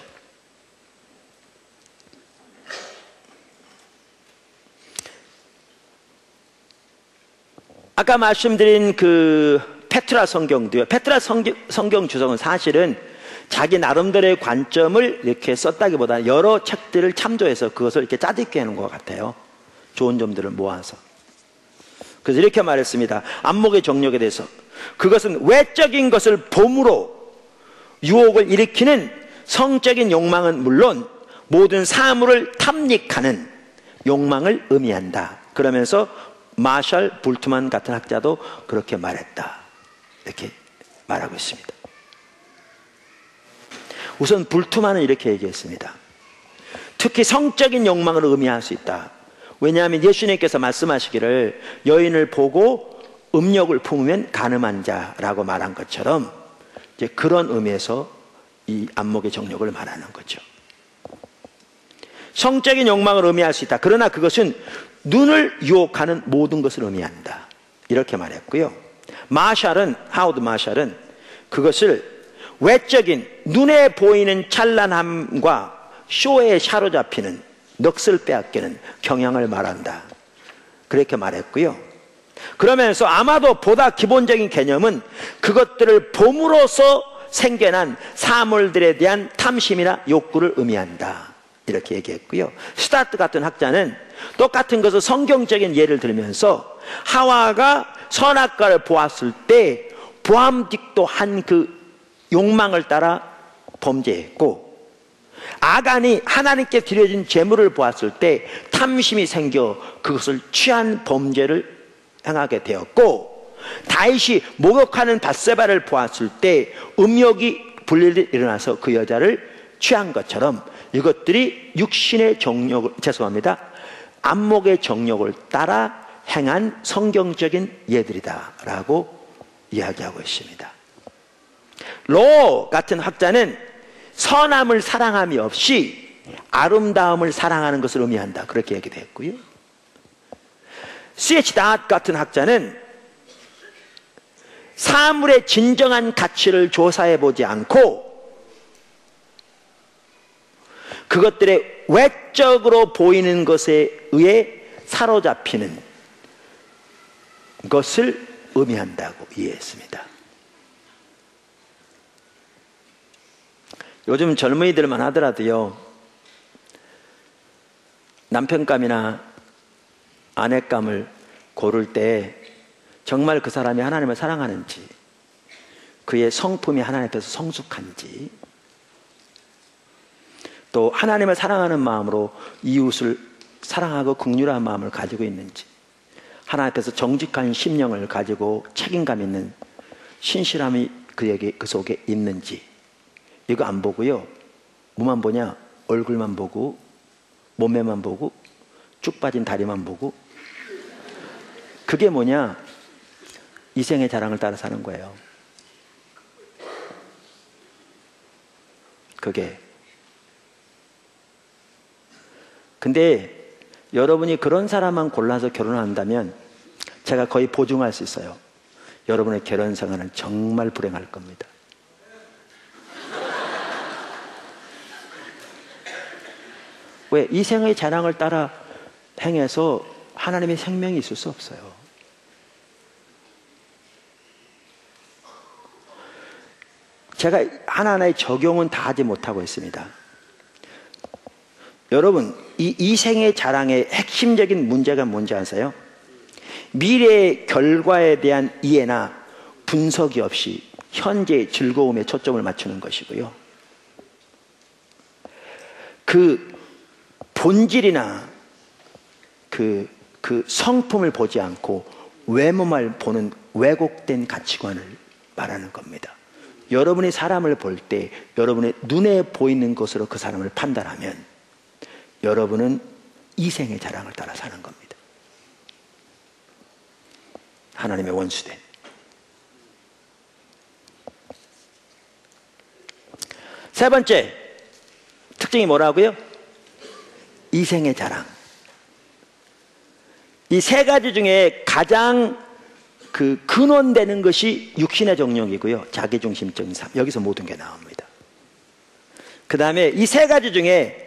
아까 말씀드린 그 페트라 성경도요. 페트라 성경 주석은 사실은 자기 나름대로의 관점을 이렇게 썼다기보다는 여러 책들을 참조해서 그것을 이렇게 짜집게 하는 것 같아요. 좋은 점들을 모아서. 그래서 이렇게 말했습니다. 안목의 정욕에 대해서. 그것은 외적인 것을 봄으로 유혹을 일으키는 성적인 욕망은 물론 모든 사물을 탐닉하는 욕망을 의미한다. 그러면서 마셜 불트만 같은 학자도 그렇게 말했다, 이렇게 말하고 있습니다. 우선 불트만은 이렇게 얘기했습니다. 특히 성적인 욕망을 의미할 수 있다. 왜냐하면 예수님께서 말씀하시기를 여인을 보고 음욕을 품으면 간음한 자라고 말한 것처럼 이제 그런 의미에서 이 안목의 정욕을 말하는 거죠. 성적인 욕망을 의미할 수 있다. 그러나 그것은 눈을 유혹하는 모든 것을 의미한다, 이렇게 말했고요. 하워드 마샬은 그것을 외적인 눈에 보이는 찬란함과 쇼에 사로잡히는, 넋을 빼앗기는 경향을 말한다, 그렇게 말했고요. 그러면서 아마도 보다 기본적인 개념은 그것들을 봄으로써 생겨난 사물들에 대한 탐심이나 욕구를 의미한다, 이렇게 얘기했고요. 스타트 같은 학자는 똑같은 것을 성경적인 예를 들면서 하와가 선악과를 보았을 때 보암직도한 그 욕망을 따라 범죄했고, 아간이 하나님께 드려진 제물을 보았을 때 탐심이 생겨 그것을 취한 범죄를 행하게 되었고, 다윗이 목욕하는 밧세바를 보았을 때 음욕이 분리를 일어나서 그 여자를 취한 것처럼 이것들이 육신의 정욕을, 안목의 정욕을 따라 행한 성경적인 예들이다라고 이야기하고 있습니다. 로 같은 학자는 선함을 사랑함이 없이 아름다움을 사랑하는 것을 의미한다, 그렇게 얘기했고요. C.H. 닷 같은 학자는 사물의 진정한 가치를 조사해 보지 않고 그것들의 외적으로 보이는 것에 의해 사로잡히는 것을 의미한다고 이해했습니다. 요즘 젊은이들만 하더라도요, 남편감이나 아내감을 고를 때 정말 그 사람이 하나님을 사랑하는지, 그의 성품이 하나님 앞에서 성숙한지, 또 하나님을 사랑하는 마음으로 이웃을 사랑하고 긍휼한 마음을 가지고 있는지, 하나님 앞에서 정직한 심령을 가지고 책임감 있는 신실함이 그 속에 있는지, 이거 안 보고요, 뭐만 보냐? 얼굴만 보고, 몸매만 보고, 쭉 빠진 다리만 보고, 그게 뭐냐? 이생의 자랑을 따라 사는 거예요. 그게 근데 여러분이 그런 사람만 골라서 결혼한다면 제가 거의 보증할 수 있어요. 여러분의 결혼 생활은 정말 불행할 겁니다. 왜? 이생의 자랑을 따라 행해서 하나님의 생명이 있을 수 없어요. 제가 하나하나의 적용은 다 하지 못하고 있습니다. 여러분, 이 이생의 자랑의 핵심적인 문제가 뭔지 아세요? 미래의 결과에 대한 이해나 분석이 없이 현재의 즐거움에 초점을 맞추는 것이고요. 그 본질이나 그 성품을 보지 않고 외모만 보는 왜곡된 가치관을 말하는 겁니다. 여러분이 사람을 볼 때 여러분의 눈에 보이는 것으로 그 사람을 판단하면 여러분은 이생의 자랑을 따라 사는 겁니다. 하나님의 원수된. 세 번째 특징이 뭐라고요? 이생의 자랑. 이 세 가지 중에 가장 근원되는 것이 육신의 정욕이고요. 자기중심적인 삶. 여기서 모든 게 나옵니다. 그 다음에 이 세 가지 중에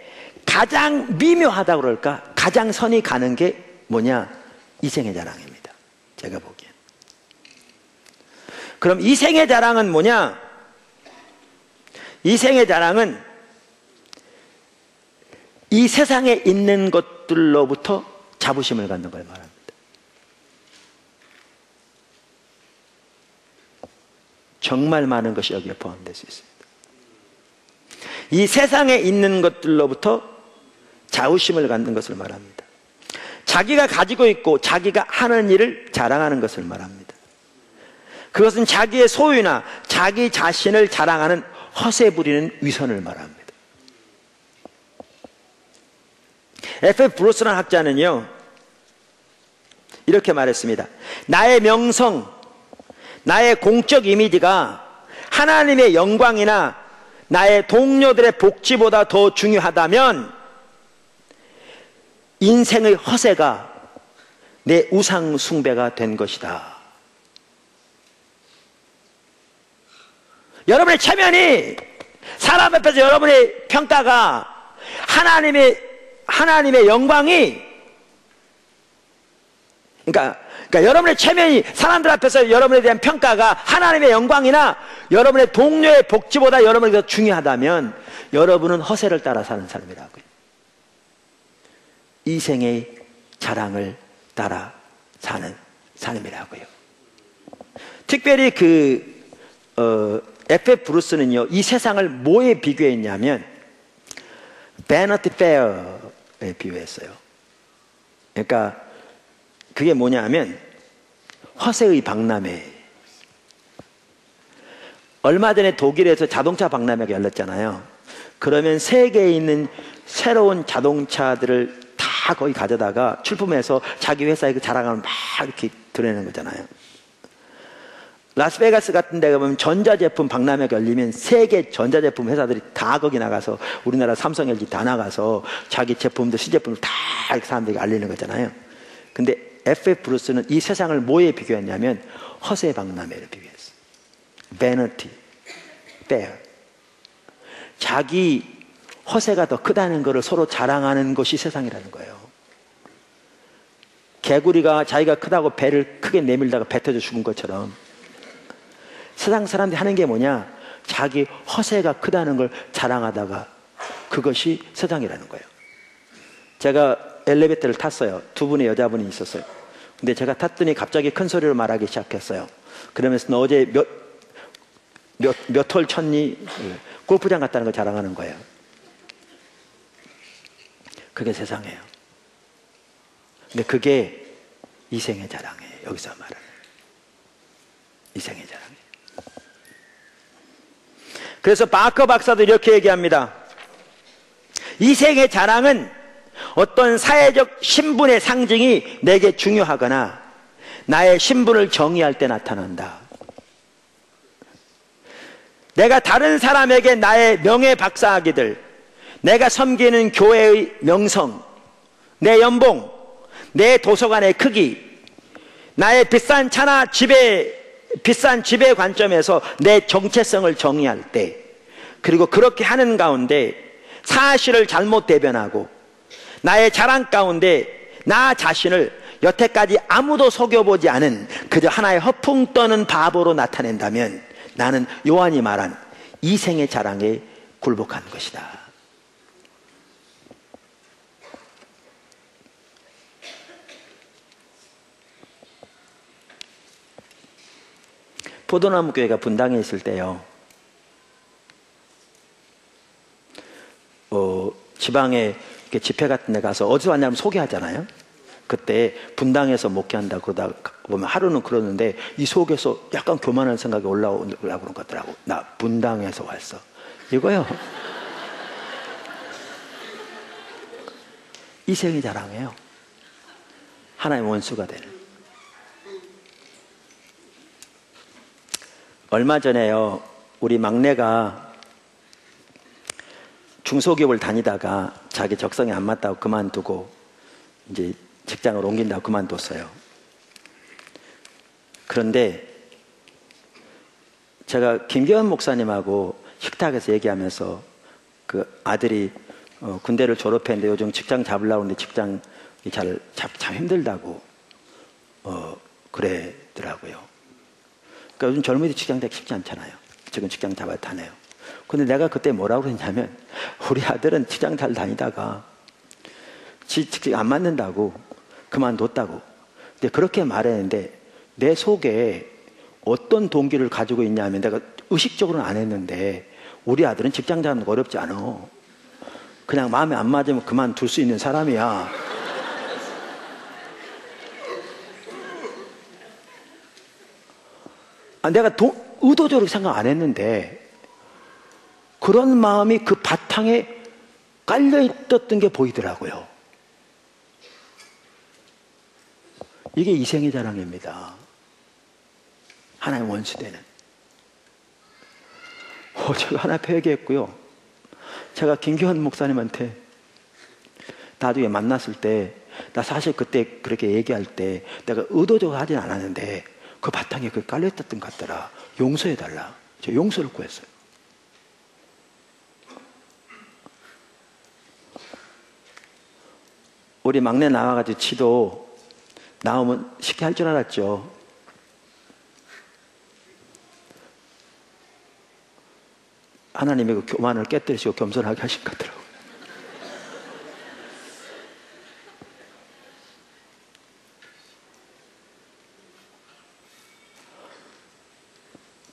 가장 미묘하다고 그럴까? 가장 선이 가는 게 뭐냐? 이생의 자랑입니다. 제가 보기엔. 그럼 이생의 자랑은 뭐냐? 이생의 자랑은 이 세상에 있는 것들로부터 자부심을 갖는 걸 말합니다. 정말 많은 것이 여기에 포함될 수 있습니다. 이 세상에 있는 것들로부터 자부심을 갖는 것을 말합니다. 자기가 가지고 있고 자기가 하는 일을 자랑하는 것을 말합니다. 그것은 자기의 소유나 자기 자신을 자랑하는 허세 부리는 위선을 말합니다. F.F. 브루스라는 학자는요 이렇게 말했습니다. 나의 명성, 나의 공적 이미지가 하나님의 영광이나 나의 동료들의 복지보다 더 중요하다면 인생의 허세가 내 우상 숭배가 된 것이다. 여러분의 체면이 사람 앞에서 여러분의 평가가 하나님의 영광이 그러니까 여러분의 체면이 사람들 앞에서 여러분에 대한 평가가 하나님의 영광이나 여러분의 동료의 복지보다 여러분에게 더 중요하다면 여러분은 허세를 따라 사는 사람이라고요. 이생의 자랑을 따라 사는 사람이라고요. 특별히 F.F. 브루스는요 이 세상을 뭐에 비교했냐면 Vanity Fair에 비유했어요. 그러니까 그게 뭐냐 하면 허세의 박람회. 얼마 전에 독일에서 자동차 박람회가 열렸잖아요. 그러면 세계에 있는 새로운 자동차들을 다 거기 가져다가 출품해서 자기 회사에 자랑하면 막 이렇게 드러내는 거잖아요. 라스베가스 같은 데 가보면 전자제품 박람회가 열리면 세계 전자제품 회사들이 다 거기 나가서 우리나라 삼성, LG 다 나가서 자기 제품들, 시제품을 다 이렇게 사람들에게 알리는 거잖아요. 근데 F.F. 브루스는 이 세상을 뭐에 비교했냐면 허세 박람회를 비교했어요. Vanity Fair. 자기 허세가 더 크다는 것을 서로 자랑하는 것이 세상이라는 거예요. 개구리가 자기가 크다고 배를 크게 내밀다가 배 터져 죽은 것처럼 세상 사람들이 하는 게 뭐냐? 자기 허세가 크다는 걸 자랑하다가 그것이 세상이라는 거예요. 제가 엘리베이터를 탔어요. 두 분의 여자분이 있었어요. 근데 제가 탔더니 갑자기 큰 소리로 말하기 시작했어요. 그러면서 너 어제 몇 홀 쳤니? 골프장 갔다는 걸 자랑하는 거예요. 그게 세상이에요. 근데 그게 이생의 자랑이에요. 여기서 말하는 이생의 자랑이에요. 그래서 바커 박사도 이렇게 얘기합니다. 이생의 자랑은 어떤 사회적 신분의 상징이 내게 중요하거나 나의 신분을 정의할 때 나타난다. 내가 다른 사람에게 나의 명예 박사하기들, 내가 섬기는 교회의 명성, 내 연봉, 내 도서관의 크기, 나의 비싼 차나 비싼 집의 관점에서 내 정체성을 정의할 때, 그리고 그렇게 하는 가운데 사실을 잘못 대변하고 나의 자랑 가운데 나 자신을 여태까지 아무도 속여보지 않은 그저 하나의 허풍 떠는 바보로 나타낸다면 나는 요한이 말한 이생의 자랑에 굴복한 것이다. 포도나무 교회가 분당에 있을 때요, 지방에 이렇게 집회 같은 데 가서 어디서 왔냐면 소개하잖아요. 그때 분당에서 목회한다 그러다 보면 하루는 그러는데 이 속에서 약간 교만한 생각이 올라오려고 그런 것 같더라고. 나 분당에서 왔어. 이거요. 이생의 자랑이에요. 하나의 원수가 되는. 얼마 전에요, 우리 막내가 중소기업을 다니다가 자기 적성에 안 맞다고 그만두고 이제 직장을 옮긴다고 그만뒀어요. 그런데 제가 김기현 목사님하고 식탁에서 얘기하면서 그 아들이 군대를 졸업했는데 요즘 직장 잡으려고 하는데 직장이 참 힘들다고 그래더라고요. 그러니까 요즘 젊은이들 직장 잡기 쉽지 않잖아요. 지금 직장 잡아야 타네요. 근데 내가 그때 뭐라고 그랬냐면, 우리 아들은 직장 잘 다니다가 직장 안 맞는다고 그만뒀다고. 근데 그렇게 말했는데 내 속에 어떤 동기를 가지고 있냐면, 내가 의식적으로는 안 했는데 우리 아들은 직장 잡는 거 어렵지 않아. 그냥 마음에 안 맞으면 그만둘 수 있는 사람이야. 내가 의도적으로 생각 안 했는데 그런 마음이 그 바탕에 깔려있었던 게 보이더라고요. 이게 이생의 자랑입니다. 하나의 원수되는. 제가 하나 회개했고요. 제가 김기현 목사님한테 나중에 만났을 때, 나 사실 그때 그렇게 얘기할 때 내가 의도적으로 하진 않았는데 그 바탕에 그 깔려있었던 것 같더라. 용서해달라. 제가 용서를 구했어요. 우리 막내 나와가지고 치도 나오면 쉽게 할 줄 알았죠. 하나님의 그 교만을 깨뜨리시고 겸손하게 하신 것 같더라고요.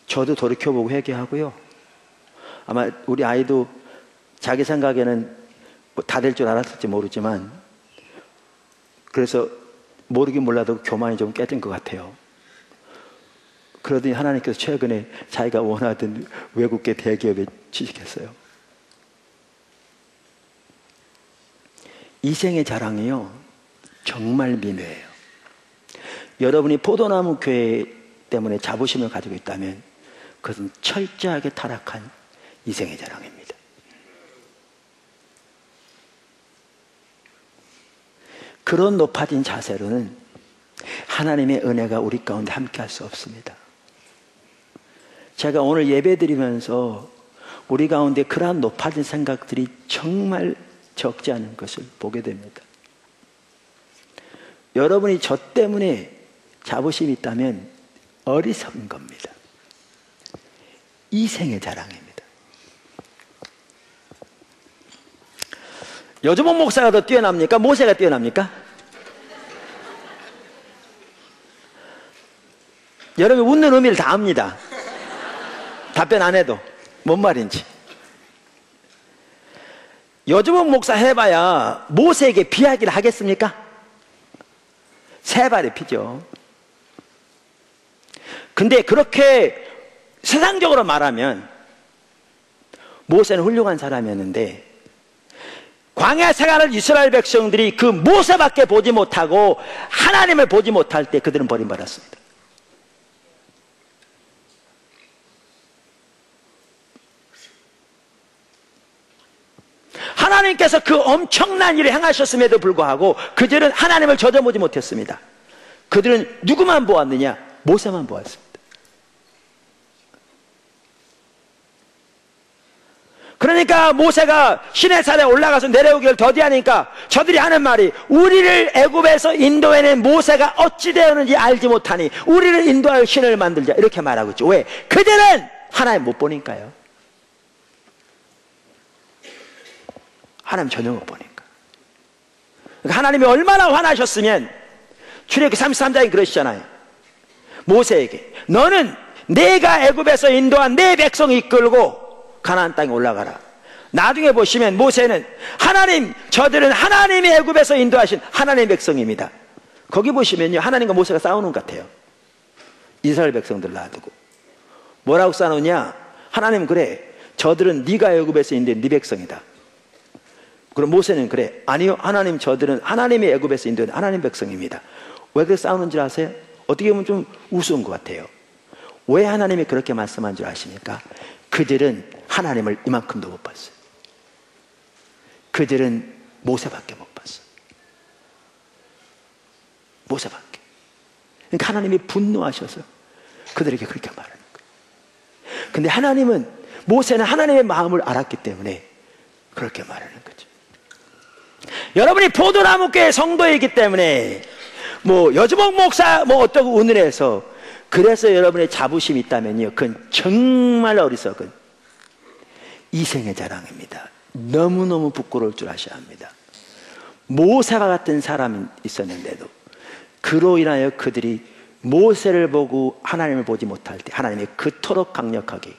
저도 돌이켜보고 회개하고요. 아마 우리 아이도 자기 생각에는 다 될 줄 알았을지 모르지만, 그래서 모르긴 몰라도 교만이 좀 깨진 것 같아요. 그러더니 하나님께서 최근에 자기가 원하던 외국계 대기업에 취직했어요. 이생의 자랑이요, 정말 미묘해요. 여러분이 포도나무 교회 때문에 자부심을 가지고 있다면 그것은 철저하게 타락한 이생의 자랑입니다. 그런 높아진 자세로는 하나님의 은혜가 우리 가운데 함께할 수 없습니다. 제가 오늘 예배드리면서 우리 가운데 그러한 높아진 생각들이 정말 적지 않은 것을 보게 됩니다. 여러분이 저 때문에 자부심이 있다면 어리석은 겁니다. 이생의 자랑입니다. 요즘은 목사가 더 뛰어납니까? 모세가 뛰어납니까? 여러분 웃는 의미를 다 압니다. 답변 안 해도 뭔 말인지. 요즘은 목사 해봐야 모세에게 비하기를 하겠습니까? 세 발의 피죠. 근데 그렇게 세상적으로 말하면 모세는 훌륭한 사람이었는데, 광야 생활을 이스라엘 백성들이 그 모세밖에 보지 못하고 하나님을 보지 못할 때 그들은 버림받았습니다. 하나님께서 그 엄청난 일을 행하셨음에도 불구하고 그들은 하나님을 쳐다보지 못했습니다. 그들은 누구만 보았느냐? 모세만 보았습니다. 그러니까 모세가 시내산에 올라가서 내려오기를 더디하니까 저들이 하는 말이, 우리를 애굽에서 인도해낸 모세가 어찌 되었는지 알지 못하니 우리를 인도할 신을 만들자, 이렇게 말하고 있죠. 왜? 그들은 하나님 못 보니까요. 하나님 전혀 못 보니까. 그러니까 하나님이 얼마나 화나셨으면 출애굽기 33장에 그러시잖아요. 모세에게, 너는 내가 애굽에서 인도한 내 백성을 이끌고 가나안 땅에 올라가라. 나중에 보시면 모세는 하나님, 저들은 하나님이 애굽에서 인도하신 하나님의 백성입니다. 거기 보시면요, 하나님과 모세가 싸우는 것 같아요. 이스라엘 백성들 놔두고 뭐라고 싸우느냐? 하나님, 그래, 저들은 네가 애굽에서 인도한 네 백성이다. 그럼 모세는, 그래, 아니요, 하나님, 저들은 하나님이 애굽에서 인도한 하나님 백성입니다. 왜 그렇게 싸우는 줄 아세요? 어떻게 보면 좀 우스운 것 같아요. 왜 하나님이 그렇게 말씀한 줄 아십니까? 그들은 하나님을 이만큼도 못 봤어요. 그들은 모세밖에 못 봤어요. 모세밖에. 그러니까 하나님이 분노하셔서 그들에게 그렇게 말하는 거예요. 근데 하나님은, 모세는 하나님의 마음을 알았기 때문에 그렇게 말하는 거죠. 여러분이 포도나무교회 성도이기 때문에 여주복 목사 어떠고 은혜해서 그래서 여러분의 자부심이 있다면요, 그건 정말 어리석은 이생의 자랑입니다. 너무너무 부끄러울 줄 아셔야 합니다. 모세와 같은 사람이 있었는데도 그로 인하여 그들이 모세를 보고 하나님을 보지 못할 때 하나님이 그토록 강력하게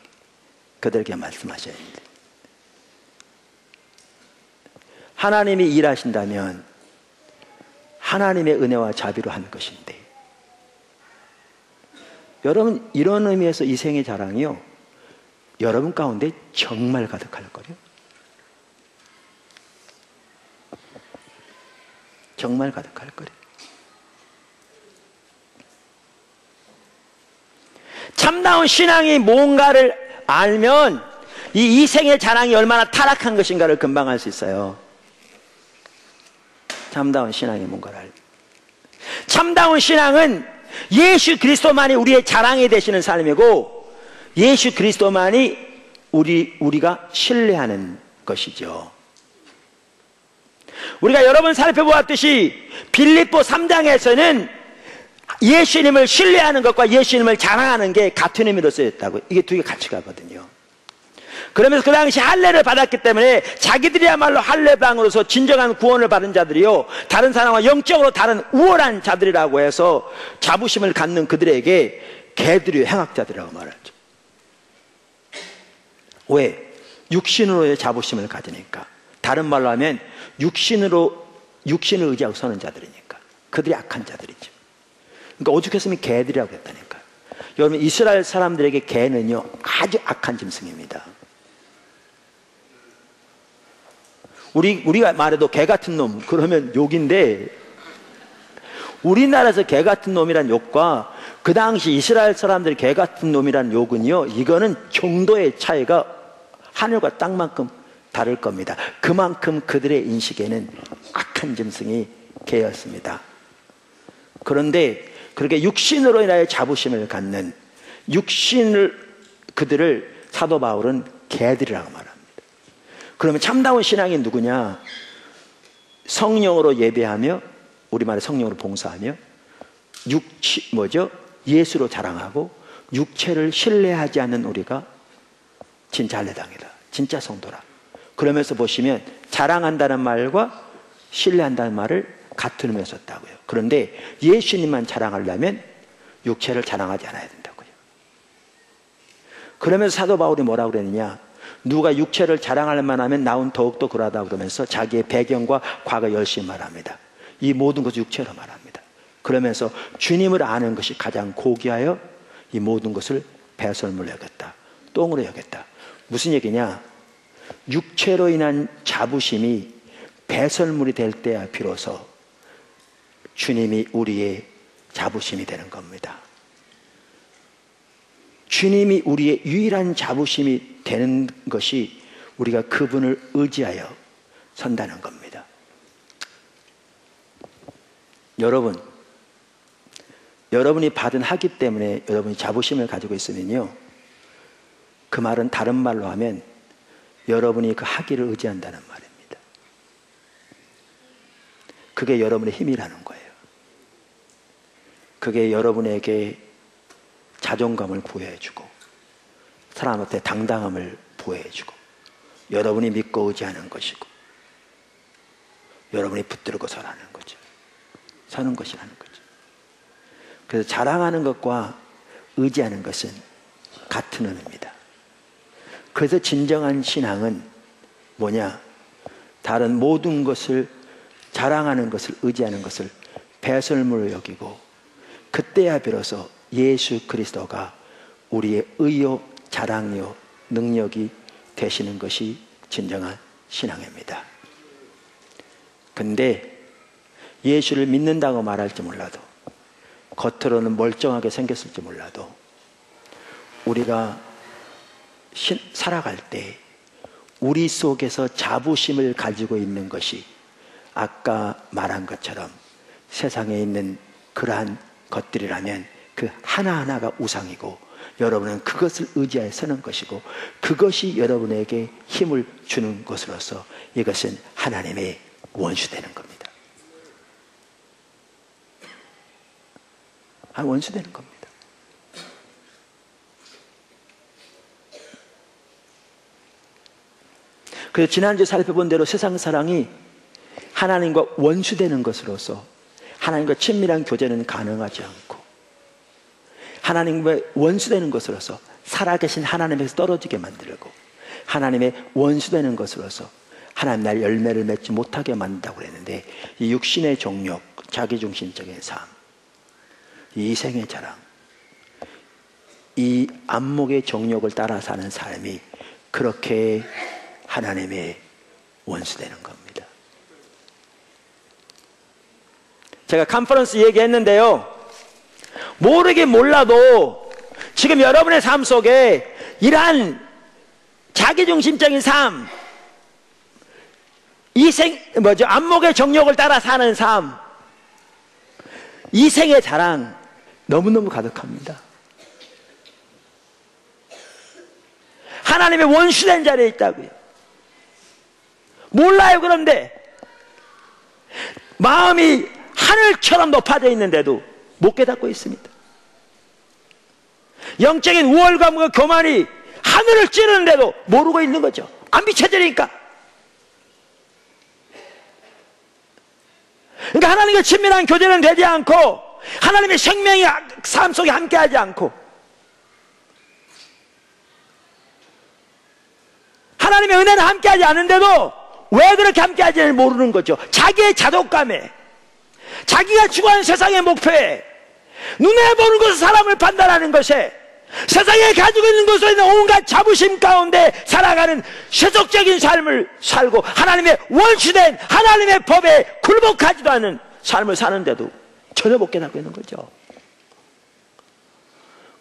그들에게 말씀하셔야 합니다. 하나님이 일하신다면 하나님의 은혜와 자비로 하는 것인데, 여러분, 이런 의미에서 이생의 자랑이요, 여러분 가운데 정말 가득할 거예요. 정말 가득할 거예요. 참다운 신앙이 뭔가를 알면 이 이생의 자랑이 얼마나 타락한 것인가를 금방 알 수 있어요. 참다운 신앙이 뭔가를 알면. 참다운 신앙은 예수 그리스도만이 우리의 자랑이 되시는 삶이고, 예수 그리스도만이 우리가 신뢰하는 것이죠. 우리가 여러 번 살펴보았듯이 빌립보 3장에서는 예수님을 신뢰하는 것과 예수님을 자랑하는 게 같은 의미로 쓰였다고. 이게 두 개 같이 가거든요. 그러면서 그 당시 할례를 받았기 때문에 자기들이야말로 할례방으로서 진정한 구원을 받은 자들이요, 다른 사람과 영적으로 다른 우월한 자들이라고 해서 자부심을 갖는 그들에게 개들이 행악자들이라고 말하죠. 왜? 육신으로의 자부심을 가지니까. 다른 말로 하면 육신을 의지하고 서는 자들이니까. 그들이 악한 자들이죠. 그러니까 오죽했으면 개들이라고 했다니까요. 여러분, 이스라엘 사람들에게 개는요, 아주 악한 짐승입니다. 우리가 말해도 개 같은 놈, 그러면 욕인데, 우리나라에서 개 같은 놈이란 욕과 그 당시 이스라엘 사람들이 개 같은 놈이란 욕은요, 이거는 정도의 차이가 하늘과 땅만큼 다를 겁니다. 그만큼 그들의 인식에는 악한 짐승이 개였습니다. 그런데 그렇게 육신으로 인하여 자부심을 갖는 그들을 사도 바울은 개들이라고 말합니다. 그러면 참다운 신앙이 누구냐? 성령으로 예배하며, 우리말에 성령으로 봉사하며, 예수로 자랑하고 육체를 신뢰하지 않는 우리가 진짜 할례당이다, 진짜 성도라. 그러면서 보시면 자랑한다는 말과 신뢰한다는 말을 같은 의미로 썼다고요. 그런데 예수님만 자랑하려면 육체를 자랑하지 않아야 된다고요. 그러면서 사도 바울이 뭐라고 그랬느냐? 누가 육체를 자랑할 만하면 나는 더욱더 그러하다 그러면서 자기의 배경과 과거 열심히 말합니다. 이 모든 것을 육체로 말합니다. 그러면서 주님을 아는 것이 가장 고귀하여 이 모든 것을 배설물로 여겼다, 똥으로 여겼다. 무슨 얘기냐? 육체로 인한 자부심이 배설물이 될 때야 비로소 주님이 우리의 자부심이 되는 겁니다. 주님이 우리의 유일한 자부심이 되는 것이 우리가 그분을 의지하여 선다는 겁니다. 여러분이 받은 학위 때문에 여러분이 자부심을 가지고 있으면요, 그 말은 다른 말로 하면 여러분이 그 학위를 의지한다는 말입니다. 그게 여러분의 힘이라는 거예요. 그게 여러분에게 자존감을 부여해주고 사람한테 당당함을 부여해주고 여러분이 믿고 의지하는 것이고 여러분이 붙들고 서라는 거죠. 서는 것이라는 거죠. 그래서 자랑하는 것과 의지하는 것은 같은 의미입니다. 그래서 진정한 신앙은 뭐냐? 다른 모든 것을 자랑하는 것을, 의지하는 것을 배설물로 여기고 그때야 비로소 예수 그리스도가 우리의 의요, 자랑이요, 능력이 되시는 것이 진정한 신앙입니다. 근데 예수를 믿는다고 말할지 몰라도, 겉으로는 멀쩡하게 생겼을지 몰라도 우리가 살아갈 때 우리 속에서 자부심을 가지고 있는 것이 아까 말한 것처럼 세상에 있는 그러한 것들이라면 그 하나하나가 우상이고 여러분은 그것을 의지하여 서는 것이고 그것이 여러분에게 힘을 주는 것으로서 이것은 하나님의 원수되는 겁니다. 원수되는 겁니다. 그래서 지난주에 살펴본 대로 세상 사랑이 하나님과 원수되는 것으로서 하나님과 친밀한 교제는 가능하지 않고 하나님과 원수되는 것으로서 살아계신 하나님에서 떨어지게 만들고 하나님의 원수되는 것으로서 하나님 날 열매를 맺지 못하게 만든다고 그랬는데, 이 육신의 종욕, 자기중심적인 삶, 이 이생의 자랑, 이 안목의 정욕을 따라 사는 삶이 그렇게 하나님의 원수되는 겁니다. 제가 컨퍼런스 얘기했는데요, 모르긴 몰라도 지금 여러분의 삶 속에 이러한 자기중심적인 삶, 안목의 정욕을 따라 사는 삶, 이생의 자랑 너무너무 가득합니다. 하나님의 원수된 자리에 있다고요. 몰라요. 그런데 마음이 하늘처럼 높아져 있는데도 못 깨닫고 있습니다. 영적인 우월감과 교만이 하늘을 찌르는데도 모르고 있는 거죠. 안 비춰지니까. 그러니까 하나님과 친밀한 교제는 되지 않고 하나님의 생명이 삶 속에 함께하지 않고 하나님의 은혜는 함께하지 않은데도 왜 그렇게 함께하지를 모르는 거죠. 자기의 자존감에, 자기가 추구하는 세상의 목표에, 눈에 보는 것을 사람을 판단하는 것에, 세상에 가지고 있는 것에 있는 온갖 자부심 가운데 살아가는 세속적인 삶을 살고 하나님의 원수된 하나님의 법에 굴복하지도 않은 삶을 사는데도 전혀 못 깨닫고 있는 거죠.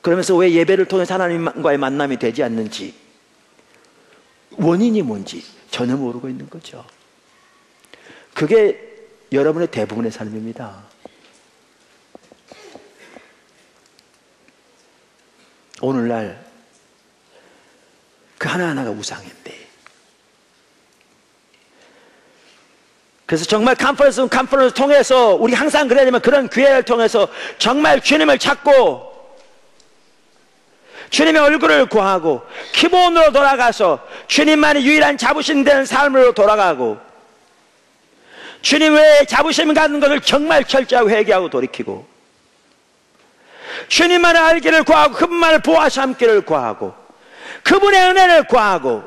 그러면서 왜 예배를 통해서 하나님과의 만남이 되지 않는지, 원인이 뭔지 전혀 모르고 있는 거죠. 그게 여러분의 대부분의 삶입니다. 오늘날 그 하나하나가 우상인데, 그래서 정말 컨퍼런스 통해서 우리 항상 그래야 되면 그런 기회를 통해서 정말 주님을 찾고 주님의 얼굴을 구하고 기본으로 돌아가서 주님만이 유일한 자부심 되는 삶으로 돌아가고 주님 외에 자부심 갖는 것을 정말 철저하고 회개하고 돌이키고 주님만을 알기를 구하고 그분만을 보아 삼기를 구하고 그분의 은혜를 구하고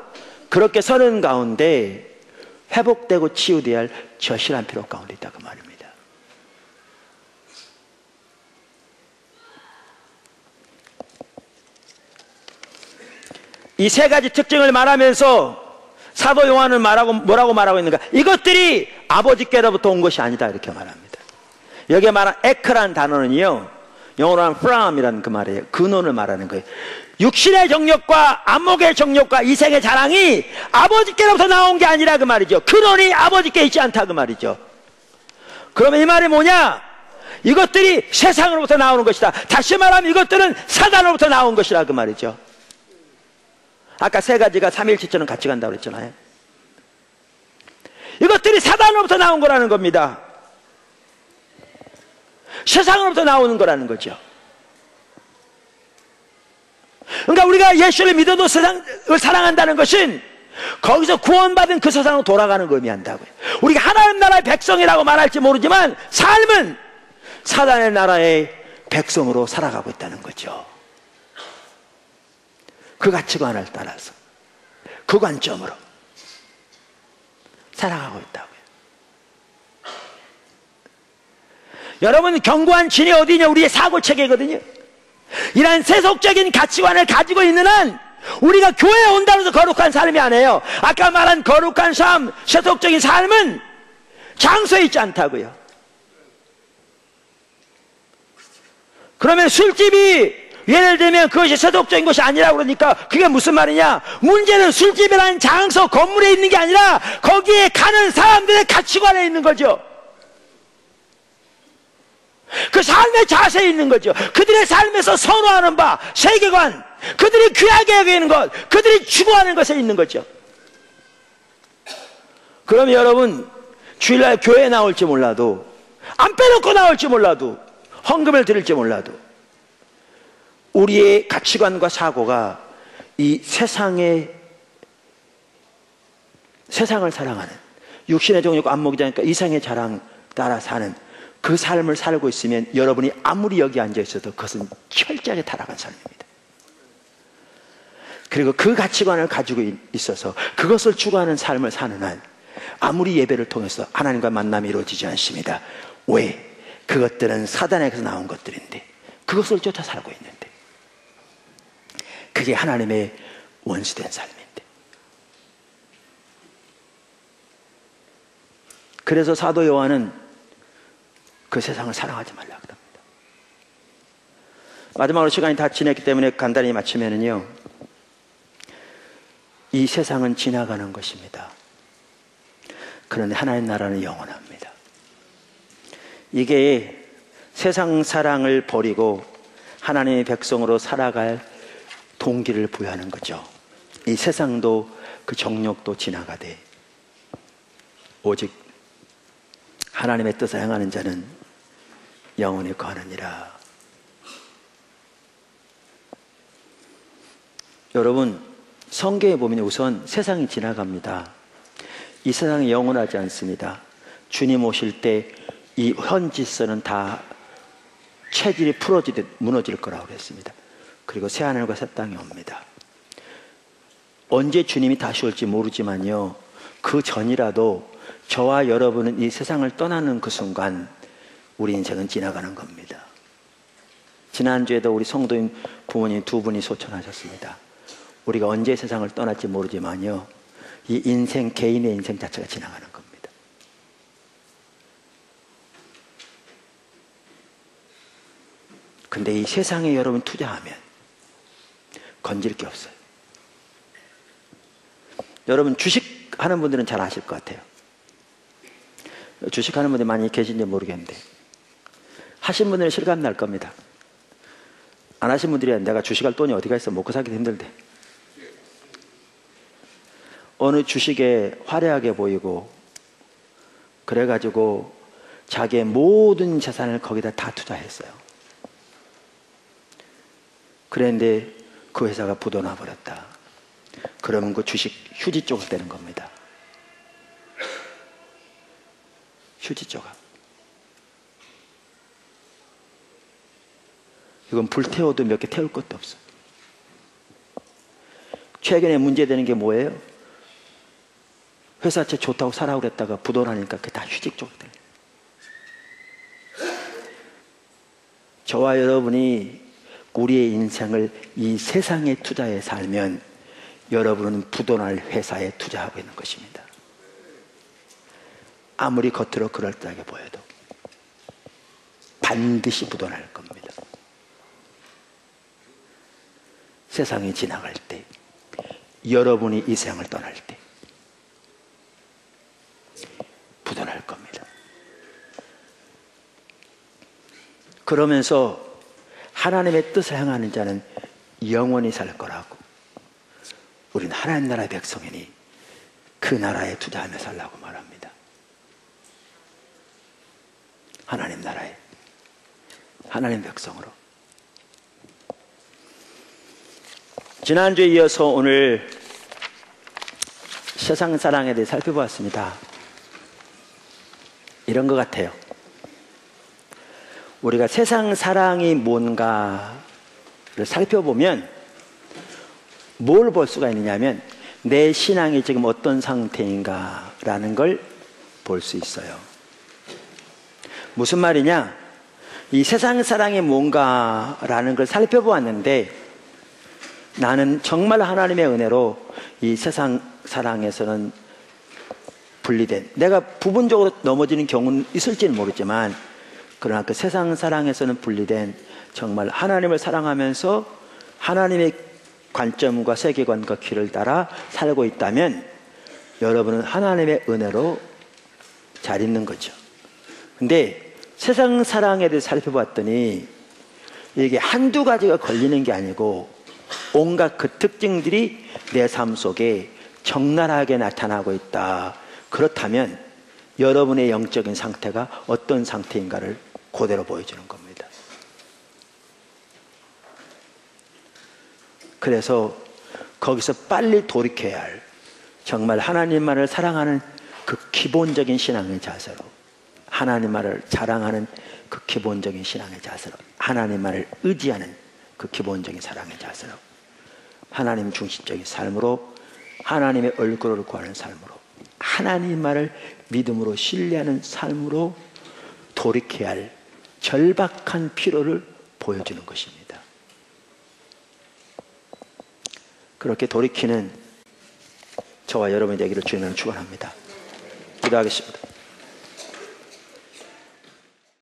그렇게 서는 가운데 회복되고 치유되어야 할 절실한 필요 가운데 있다 그 말입니다. 이 세 가지 특징을 말하면서 사도 요한은 뭐라고 말하고 있는가? 이것들이 아버지께로부터 온 것이 아니다 이렇게 말합니다. 여기에 말한 에크라는 단어는요, 영어로 하면 fram이라는 그 말이에요. 근원을 말하는 거예요. 육신의 정욕과 안목의 정욕과 이생의 자랑이 아버지께로부터 나온 게 아니라 그 말이죠. 근원이 아버지께 있지 않다 그 말이죠. 그러면 이 말이 뭐냐? 이것들이 세상으로부터 나오는 것이다. 다시 말하면 이것들은 사단으로부터 나온 것이라 그 말이죠. 아까 세 가지가 삼일체처럼 같이 간다고 그랬잖아요. 이것들이 사단으로부터 나온 거라는 겁니다. 세상으로부터 나오는 거라는 거죠. 그러니까 우리가 예수를 믿어도 세상을 사랑한다는 것은 거기서 구원받은 그 세상으로 돌아가는 걸 의미한다고요. 우리가 하나님 나라의 백성이라고 말할지 모르지만 삶은 사단의 나라의 백성으로 살아가고 있다는 거죠. 그 가치관을 따라서 그 관점으로 살아가고 있다고요. 여러분, 견고한 진이 어디냐? 우리의 사고체계거든요. 이런 세속적인 가치관을 가지고 있는 한 우리가 교회에 온다고 해서 거룩한 삶이 아니에요. 아까 말한 거룩한 삶, 세속적인 삶은 장소에 있지 않다고요. 그러면 술집이 예를 들면 그것이 세속적인 것이 아니라고 그러니까 그게 무슨 말이냐? 문제는 술집이라는 장소, 건물에 있는 게 아니라 거기에 가는 사람들의 가치관에 있는 거죠. 그 삶의 자세에 있는 거죠. 그들의 삶에서 선호하는 바, 세계관, 그들이 귀하게 여기는 것, 그들이 추구하는 것에 있는 거죠. 그럼 여러분, 주일날 교회에 나올지 몰라도, 안 빼놓고 나올지 몰라도, 헌금을 드릴지 몰라도 우리의 가치관과 사고가 이 세상을 사랑하는, 육신의 정욕과 안목이지 않으니까 이상의 자랑 따라 사는 그 삶을 살고 있으면 여러분이 아무리 여기 앉아 있어도 그것은 철저하게 타락한 삶입니다. 그리고 그 가치관을 가지고 있어서 그것을 추구하는 삶을 사는 한 아무리 예배를 통해서 하나님과 만남이 이루어지지 않습니다. 왜? 그것들은 사단에게서 나온 것들인데 그것을 쫓아 살고 있는데 그게 하나님의 원수된 삶인데. 그래서 사도 요한은 그 세상을 사랑하지 말라고 합니다. 마지막으로 시간이 다 지났기 때문에 간단히 마치면은요, 이 세상은 지나가는 것입니다. 그런데 하나님 나라는 영원합니다. 이게 세상 사랑을 버리고 하나님의 백성으로 살아갈 동기를 부여하는 거죠. 이 세상도 그 정욕도 지나가되 오직 하나님의 뜻을 행하는 자는 영원히 거하느니라. 여러분, 성경에 보면 우선 세상이 지나갑니다. 이 세상이 영원하지 않습니다. 주님 오실 때 이 현 질서는 다 체질이 풀어지듯 무너질 거라고 그랬습니다. 그리고 새하늘과 새 땅이 옵니다. 언제 주님이 다시 올지 모르지만요, 그 전이라도 저와 여러분은 이 세상을 떠나는 그 순간 우리 인생은 지나가는 겁니다. 지난주에도 우리 성도인 부모님 두 분이 소천하셨습니다. 우리가 언제 세상을 떠날지 모르지만요, 이 인생, 개인의 인생 자체가 지나가는 겁니다. 근데 이 세상에 여러분 투자하면 건질 게 없어요. 여러분, 주식 하는 분들은 잘 아실 것 같아요. 주식 하는 분들이 많이 계신지 모르겠는데 하신 분들은 실감 날 겁니다. 안 하신 분들이 내가 주식할 돈이 어디가 있어, 먹고 살기도 힘들대. 어느 주식에 화려하게 보이고 그래가지고 자기의 모든 재산을 거기다 다 투자했어요. 그런데 그 회사가 부도나 버렸다. 그러면 그 주식 휴지 조각 되는 겁니다. 휴지 조각. 이건 불태워도 몇 개 태울 것도 없어. 최근에 문제되는 게 뭐예요? 회사채 좋다고 사라고 그랬다가 부도나니까 그게 다 휴지 조각 되는 거예요. 저와 여러분이 우리의 인생을 이 세상에 투자해 살면 여러분은 부도날 회사에 투자하고 있는 것입니다. 아무리 겉으로 그럴듯하게 보여도 반드시 부도날 겁니다. 세상이 지나갈 때, 여러분이 이 세상을 떠날 때 부도날 겁니다. 그러면서 하나님의 뜻을 행하는 자는 영원히 살 거라고, 우리는 하나님 나라의 백성이니 그 나라에 투자하며 살라고 말합니다. 하나님 나라에, 하나님 백성으로. 지난주에 이어서 오늘 세상 사랑에 대해 살펴보았습니다. 이런 것 같아요. 우리가 세상 사랑이 뭔가를 살펴보면 뭘 볼 수가 있느냐면 내 신앙이 지금 어떤 상태인가라는 걸 볼 수 있어요. 무슨 말이냐? 이 세상 사랑이 뭔가라는 걸 살펴보았는데 나는 정말 하나님의 은혜로 이 세상 사랑에서는 분리된, 내가 부분적으로 넘어지는 경우는 있을지는 모르지만 그러나 그 세상 사랑에서는 분리된, 정말 하나님을 사랑하면서 하나님의 관점과 세계관과 길을 따라 살고 있다면 여러분은 하나님의 은혜로 잘 있는 거죠. 근데 세상 사랑에 대해 살펴봤더니 이게 한두 가지가 걸리는 게 아니고 온갖 그 특징들이 내 삶 속에 적나라하게 나타나고 있다. 그렇다면 여러분의 영적인 상태가 어떤 상태인가를 그대로 보여주는 겁니다. 그래서 거기서 빨리 돌이켜야 할, 정말 하나님만을 사랑하는 그 기본적인 신앙의 자세로, 하나님만을 자랑하는 그 기본적인 신앙의 자세로, 하나님만을 의지하는 그 기본적인 사랑의 자세로, 하나님 중심적인 삶으로, 하나님의 얼굴을 구하는 삶으로, 하나님만을 믿음으로 신뢰하는 삶으로 돌이켜야 할 절박한 필요를 보여주는 것입니다. 그렇게 돌이키는 저와 여러분이 되기를 주님을 축원합니다. 기도하겠습니다.